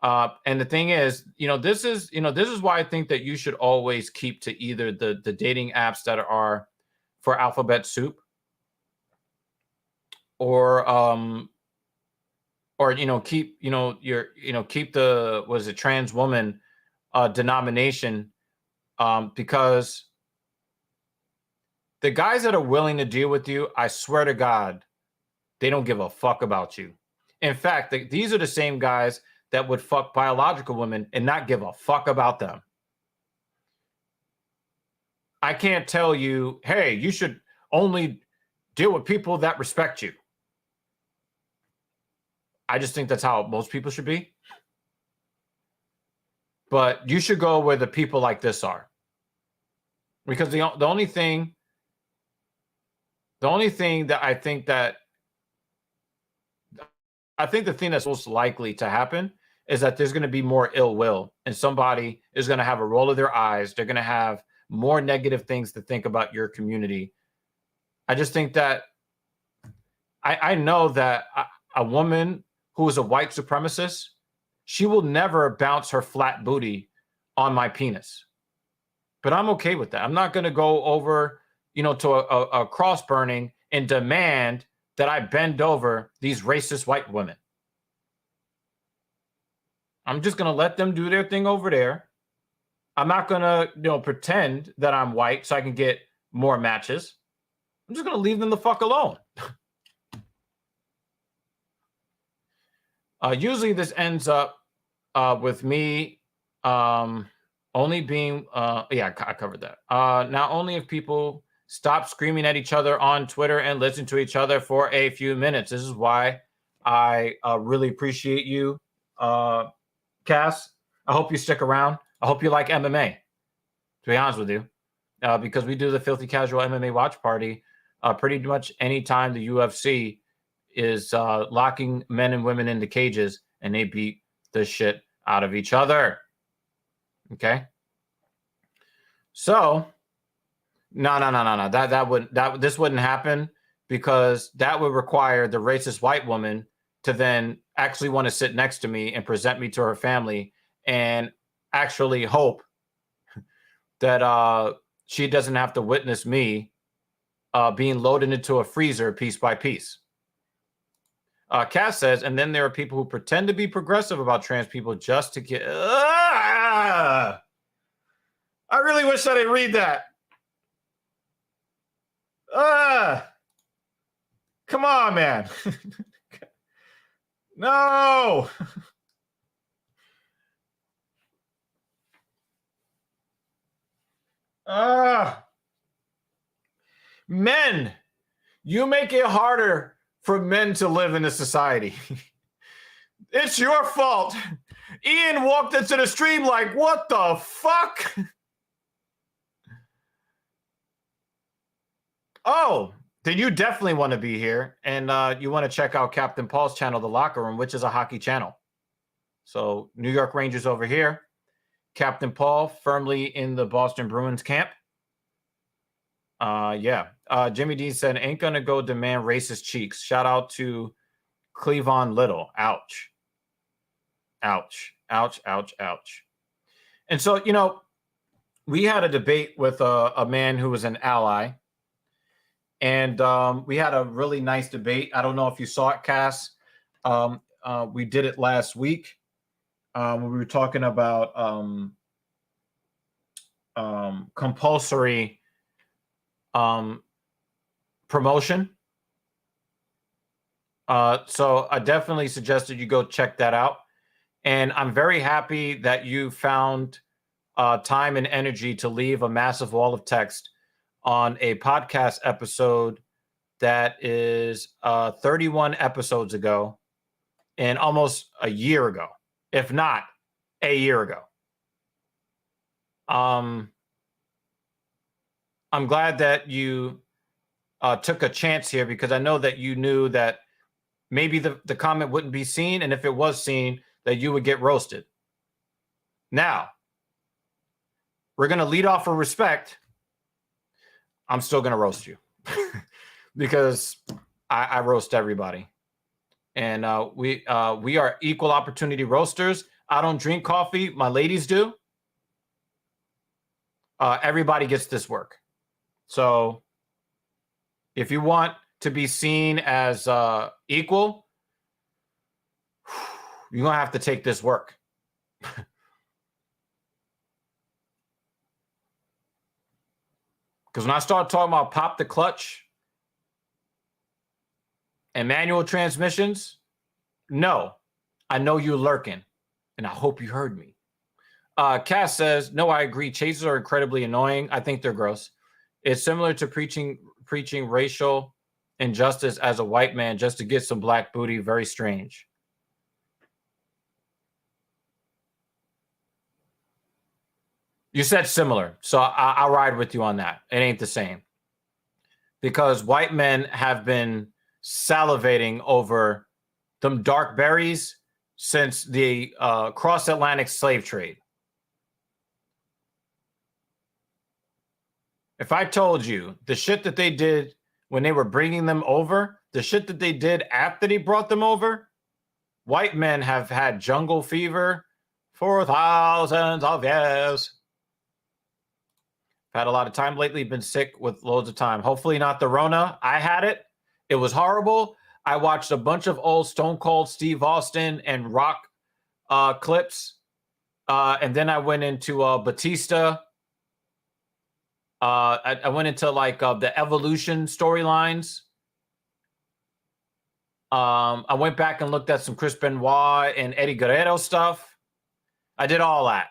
And the thing is, this is why I think that you should always keep to either the dating apps that are for alphabet soup, or keep keep the, was it, trans woman denomination, because the guys that are willing to deal with you, I swear to God, they don't give a fuck about you. In fact, these are the same guys that would fuck biological women and not give a fuck about them. I can't tell you, hey, you should only deal with people that respect you. I just think that's how most people should be. But you should go where the people like this are. Because the only thing that I think the thing that's most likely to happen is that there's going to be more ill will, and somebody is going to have a roll of their eyes. They're going to have more negative things to think about your community. I just think that I know that a woman who is a white supremacist, she will never bounce her flat booty on my penis. But I'm okay with that. I'm not going to go over, to a cross burning and demand that I bend over these racist white women. I'm just going to let them do their thing over there. I'm not going to, pretend that I'm white so I can get more matches. I'm just going to leave them the fuck alone. Usually this ends up with me only being, I covered that. Not only if people stop screaming at each other on Twitter and listen to each other for a few minutes. This is why I really appreciate you, Cass. I hope you stick around. I hope you like MMA, to be honest with you, because we do the Filthy Casual MMA watch party pretty much anytime the UFC is locking men and women into cages and they beat the shit out of each other. Okay. So no. This wouldn't happen, because that would require the racist white woman to then actually want to sit next to me and present me to her family and actually hope that she doesn't have to witness me being loaded into a freezer piece by piece. Cass says, and then there are people who pretend to be progressive about trans people just to get... I really wish I didn't read that. Come on, man. No. Men, you make it harder for men to live in this society. It's your fault. Ian walked into the stream like, what the fuck? Oh, then you definitely want to be here, and you want to check out Captain Paul's channel, The Locker Room, which is a hockey channel. So New York Rangers over here. Captain Paul firmly in the Boston Bruins camp. Yeah. Jimmy D said, ain't gonna go demand racist cheeks. Shout out to Cleavon Little. Ouch. Ouch. Ouch. Ouch. Ouch. And so, you know, we had a debate with a man who was an ally. And we had a really nice debate. I don't know if you saw it, Cass. We did it last week when we were talking about compulsory promotion. So I definitely suggested you go check that out. And I'm very happy that you found time and energy to leave a massive wall of text on a podcast episode that is 31 episodes ago and almost a year ago, if not a year ago. I'm glad that you took a chance here, because I know that you knew that maybe the comment wouldn't be seen, and if it was seen, that you would get roasted. Now, we're going to lead off with respect. I'm still going to roast you because I roast everybody. And we are equal opportunity roasters. I don't drink coffee. My ladies do. Everybody gets this work. So if you want to be seen as equal, you're going to have to take this work. Because when I start talking about pop the clutch and manual transmissions, no, I know you're lurking, and I hope you heard me. Cass says, no, I agree. Chasers are incredibly annoying. I think they're gross. It's similar to preaching racial injustice as a white man just to get some black booty. Very strange. You said similar, so I'll ride with you on that. It ain't the same. Because white men have been salivating over them dark berries since the cross-Atlantic slave trade. If I told you the shit that they did when they were bringing them over, the shit that they did after they brought them over, white men have had jungle fever for thousands of years. I've had a lot of time lately, been sick with loads of time. Hopefully not the Rona. I had it. It was horrible. I watched a bunch of old Stone Cold Steve Austin and Rock clips. And then I went into Batista. I went into like the Evolution storylines. I went back and looked at some Chris Benoit and Eddie Guerrero stuff. I did all that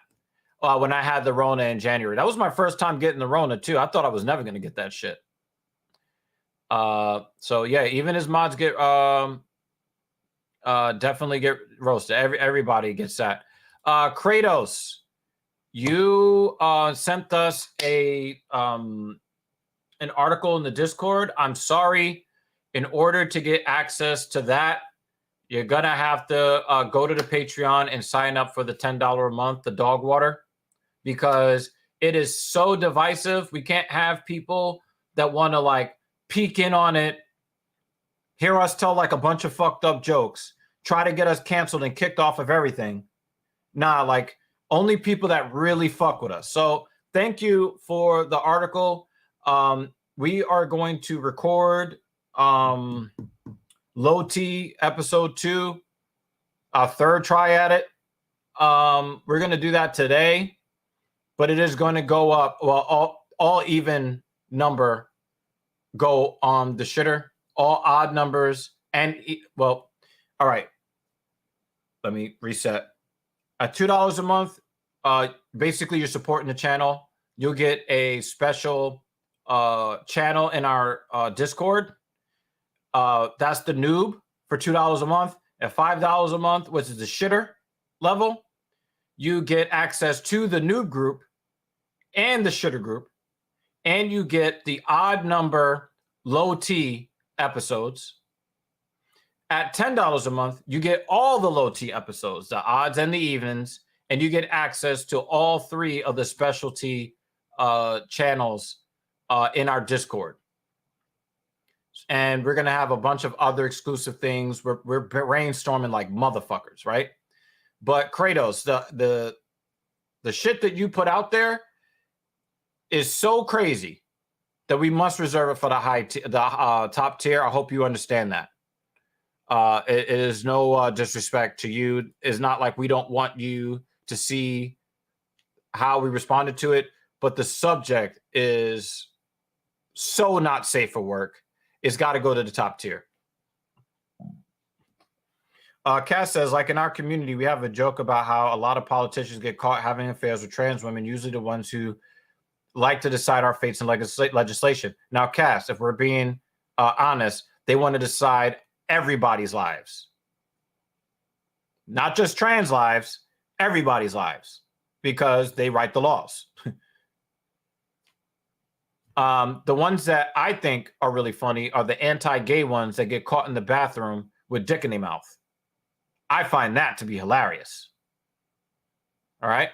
when I had the Rona in January. That was my first time getting the Rona too. I thought I was never going to get that shit. So yeah, even as mods get definitely get roasted. Everybody gets that. Kratos, you sent us an article in the Discord. I'm sorry. In order to get access to that, you're gonna have to go to the Patreon and sign up for the $10 a month, the dog water, because it is so divisive. We can't have people that want to like peek in on it, hear us tell like a bunch of fucked up jokes, try to get us canceled and kicked off of everything. Nah, like only people that really fuck with us. So thank you for the article. We are going to record Low T episode 2, our third try at it. We're going to do that today, but it is going to go up. Well, all even number go on the shitter, all odd numbers. And well, all right, let me reset. At $2 a month, basically you're supporting the channel. You'll get a special channel in our Discord. That's the noob for $2 a month. At $5 a month, which is the shitter level, you get access to the noob group and the shitter group, and you get the odd number low T episodes. At $10 a month, you get all the low T episodes, the odds and the evens, and you get access to all 3 of the specialty channels in our Discord. And we're going to have a bunch of other exclusive things. We're brainstorming like motherfuckers, right? But Kratos, the shit that you put out there is so crazy that we must reserve it for the top tier. I hope you understand that. It is no disrespect to you. It's not like we don't want you to see how we responded to it, but the subject is so not safe for work. It's got to go to the top tier. Cass says, like in our community, we have a joke about how a lot of politicians get caught having affairs with trans women, usually the ones who like to decide our fates in legislation. Now, Cass, if we're being honest, they want to decide everybody's lives. Not just trans lives, everybody's lives, because they write the laws. The ones that I think are really funny are the anti-gay ones that get caught in the bathroom with dick in their mouth. I find that to be hilarious. All right.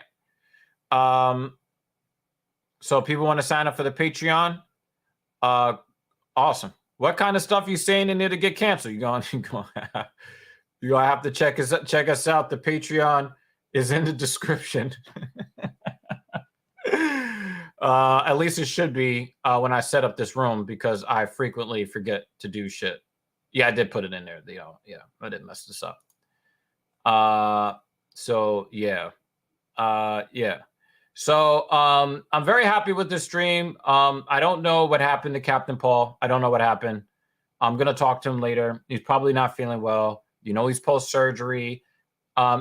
So people want to sign up for the Patreon. Awesome. What kind of stuff you saying in there to get canceled? You're gonna have to check us out. The Patreon is in the description. At least it should be when I set up this room, because I frequently forget to do shit. Yeah, I did put it in there. Yeah, I didn't mess this up. So yeah. So I'm very happy with this stream. I don't know what happened to Captain Paul. I don't know what happened. I'm gonna talk to him later. He's probably not feeling well. You know, he's post-surgery.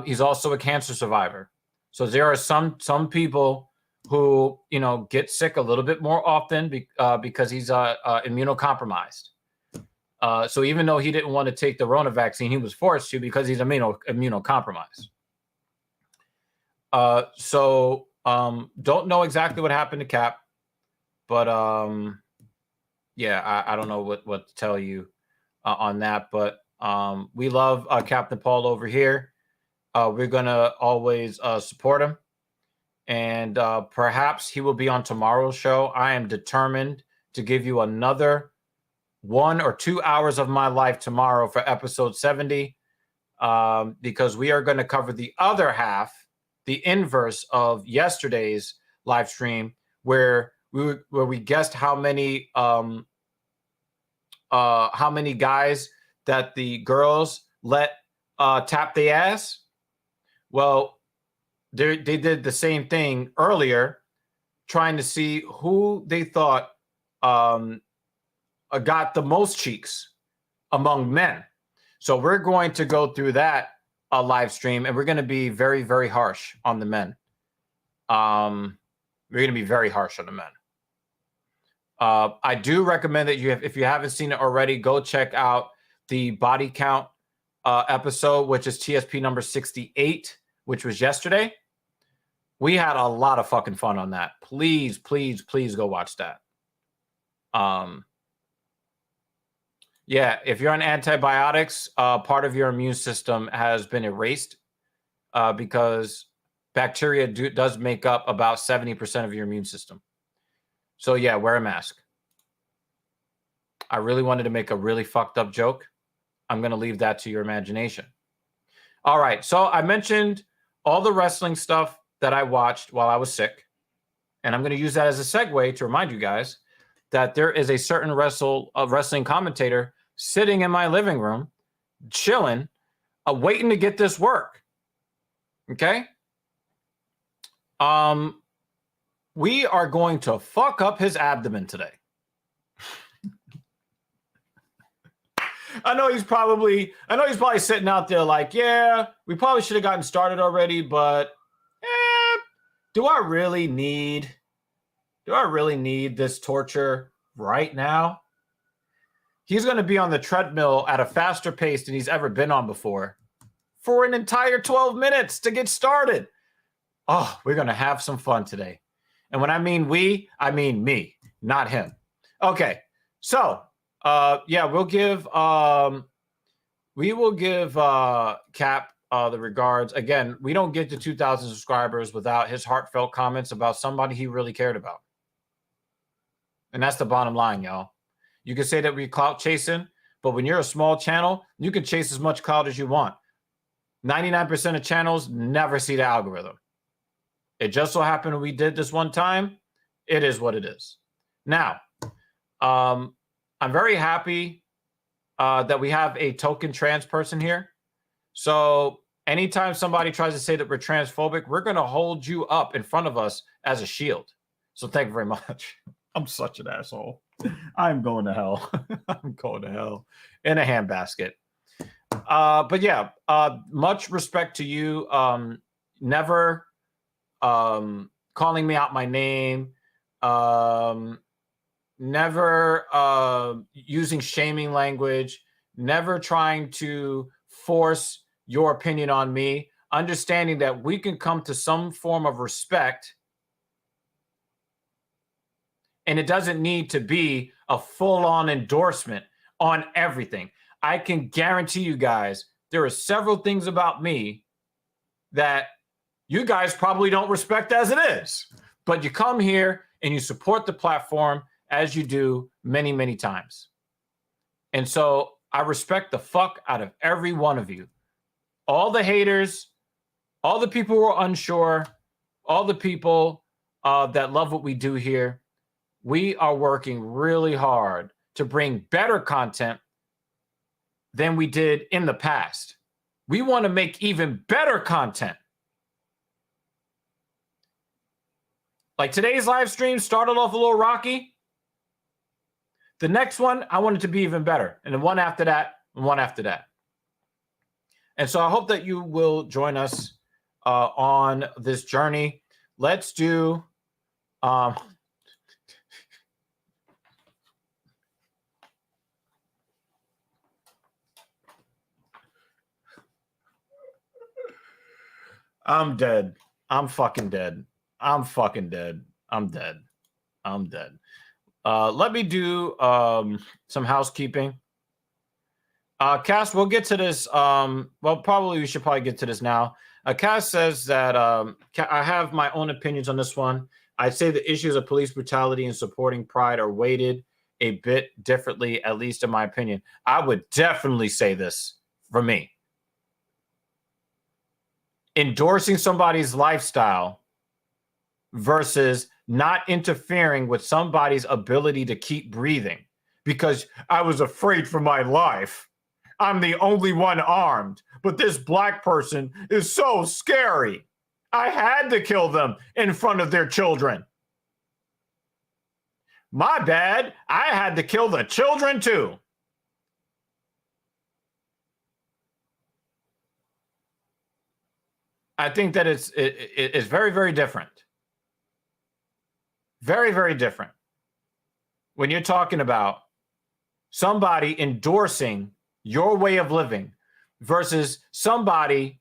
He's also a cancer survivor. So there are some people who, you know, get sick a little bit more often because he's immunocompromised. So even though he didn't want to take the Rona vaccine, he was forced to because he's immunocompromised. So don't know exactly what happened to Cap, but yeah, I don't know what to tell you on that. But we love Captain Paul over here. We're gonna always support him, and perhaps he will be on tomorrow's show. I am determined to give you another 1 or 2 hours of my life tomorrow for episode 70, because we are going to cover the other half, the inverse of yesterday's live stream, where we guessed how many guys that the girls let tap the ass. Well, they did the same thing earlier, trying to see who they thought got the most cheeks among men. So we're going to go through that live stream, and we're going to be very, very harsh on the men. We're going to be very harsh on the men. I do recommend that if you haven't seen it already, go check out the body count episode, which is TSP number 68, which was yesterday. We had a lot of fucking fun on that. Please, please, please go watch that. Yeah, if you're on antibiotics, part of your immune system has been erased because bacteria does make up about 70% of your immune system. So yeah, wear a mask. I really wanted to make a really fucked up joke. I'm going to leave that to your imagination. All right, so I mentioned all the wrestling stuff that I watched while I was sick, and I'm going to use that as a segue to remind you guys that there is a certain wrestling commentator sitting in my living room, chilling, waiting to get this work. Okay? We are going to fuck up his abdomen today. I know he's probably sitting out there like, yeah, we probably should have gotten started already, but do I really need this torture right now? He's going to be on the treadmill at a faster pace than he's ever been on before for an entire 12 minutes to get started. Oh, we're going to have some fun today. And when I mean we, I mean me, not him. Okay. So, yeah, we'll give we will give Cap the regards. Again, we don't get to 2,000 subscribers without his heartfelt comments about somebody he really cared about. And that's the bottom line, y'all. You can say that we're clout chasing, but when you're a small channel, you can chase as much clout as you want. 99% of channels never see the algorithm. It just so happened we did this one time. It is what it is. Now, I'm very happy that we have a token trans person here. So anytime somebody tries to say that we're transphobic, we're going to hold you up in front of us as a shield. So thank you very much. I'm such an asshole. I'm going to hell. I'm going to hell in a handbasket. But yeah, much respect to you. Never calling me out my name. Never using shaming language. Never trying to force your opinion on me. Understanding that we can come to some form of respect. And it doesn't need to be a full-on endorsement on everything. I can guarantee you guys, there are several things about me that you guys probably don't respect as it is. But you come here and you support the platform as you do many, many times. And so I respect the fuck out of every one of you. All the haters, all the people who are unsure, all the people that love what we do here. We are working really hard to bring better content than we did in the past. We want to make even better content. Like today's live stream started off a little rocky. The next one, I want it to be even better. And the one after that, and one after that. And so I hope that you will join us on this journey. Let's do... I'm dead. I'm fucking dead. I'm fucking dead. I'm dead. I'm dead. Let me do some housekeeping. Cass, we'll get to this. Well, we should probably get to this now. Cass says that I have my own opinions on this one. I'd say the issues of police brutality and supporting pride are weighted a bit differently, at least in my opinion. I would definitely say this for me. Endorsing somebody's lifestyle versus not interfering with somebody's ability to keep breathing because I was afraid for my life. I'm the only one armed, but this black person is so scary. I had to kill them in front of their children. My bad. I had to kill the children too. I think that it's very, very different. Very, very different. When you're talking about somebody endorsing your way of living versus somebody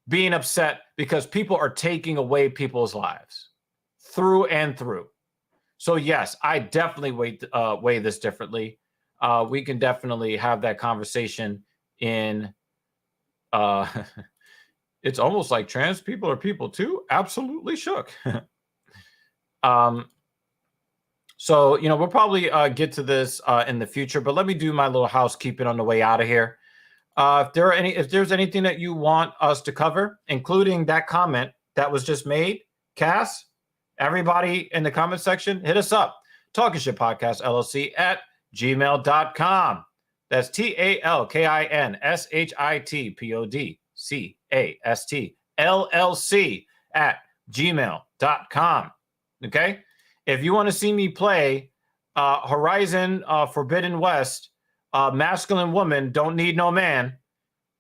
being upset because people are taking away people's lives through and through. So yes, I definitely weigh this differently. We can definitely have that conversation in it's almost like trans people are people too. Absolutely shook. So, we'll probably get to this in the future, but let me do my little housekeeping on the way out of here. If there's anything that you want us to cover, including that comment that was just made, Cass, everybody in the comment section, hit us up. Talkin Shit Podcast LLC at gmail.com. That's TALKINSHITPODCAST LLC at gmail.com. Okay. If you want to see me play Horizon Forbidden West, Masculine Woman Don't Need No Man,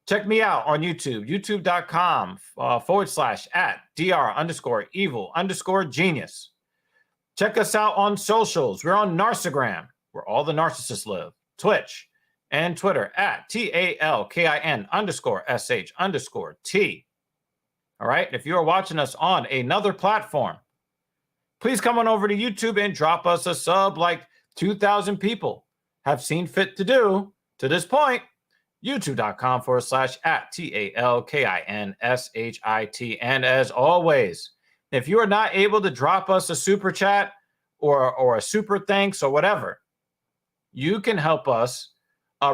check me out on YouTube, youtube.com /DR_evil_genius. Check us out on socials. We're on Narcigram, where all the narcissists live, Twitch and Twitter at TALKIN_SH_T. All right. If you are watching us on another platform, please come on over to YouTube and drop us a sub like 2,000 people have seen fit to do to this point. youtube.com/@TALKINSHIT. And as always, if you are not able to drop us a super chat or a super thanks or whatever, you can help us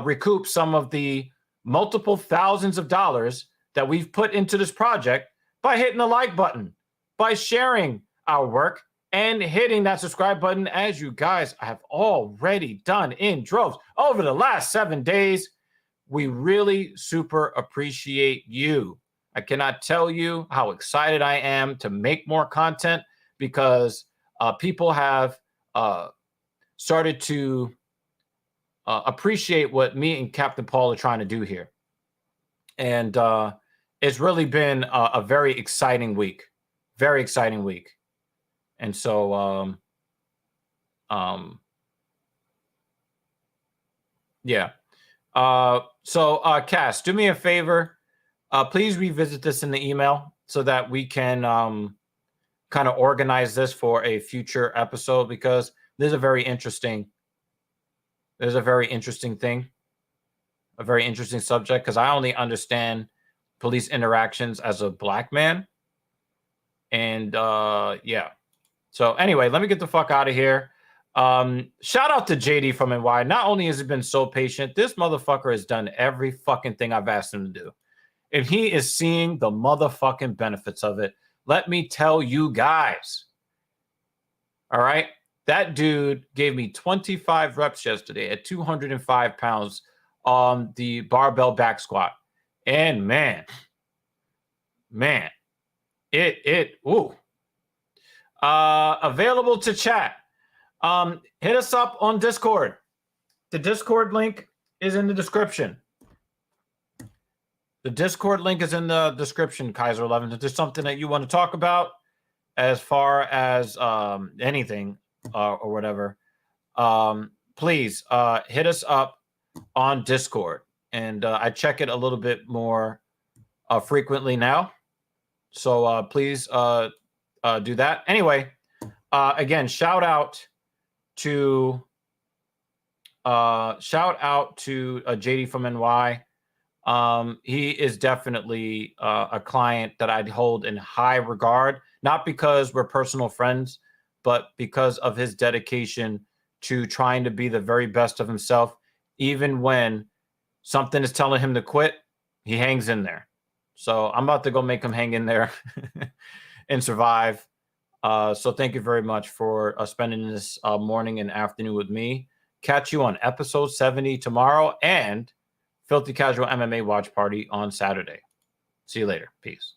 recoup some of the multiple thousands of dollars that we've put into this project by hitting the like button, by sharing our work, and hitting that subscribe button, as you guys have already done in droves over the last 7 days. We really super appreciate you. I cannot tell you how excited I am to make more content, because people have started to appreciate what me and Captain Paul are trying to do here. And it's really been a very exciting week. Very exciting week. And so, yeah. Cass, do me a favor. Please revisit this in the email so that we can kind of organize this for a future episode, because there's a very interesting thing, a very interesting subject, because I only understand police interactions as a black man. And yeah. So anyway, let me get the fuck out of here. Shout out to JD from NY. Not only has he been so patient, this motherfucker has done every fucking thing I've asked him to do. And he is seeing the motherfucking benefits of it. Let me tell you guys. All right. That dude gave me 25 reps yesterday at 205 pounds on the barbell back squat. And man, ooh. Available to chat. Hit us up on Discord. The Discord link is in the description. The Discord link is in the description, Kaiser 11. If there's something that you want to talk about as far as anything or whatever, please hit us up on Discord. And I check it a little bit more frequently now. So please do that. Anyway, again, shout out to JD from NY. He is definitely a client that I'd hold in high regard, not because we're personal friends, but because of his dedication to trying to be the very best of himself. Even when something is telling him to quit, he hangs in there. So I'm about to go make him hang in there and survive. So thank you very much for spending this morning and afternoon with me. Catch you on episode 70 tomorrow and Filthy Casual MMA Watch Party on Saturday. See you later. Peace.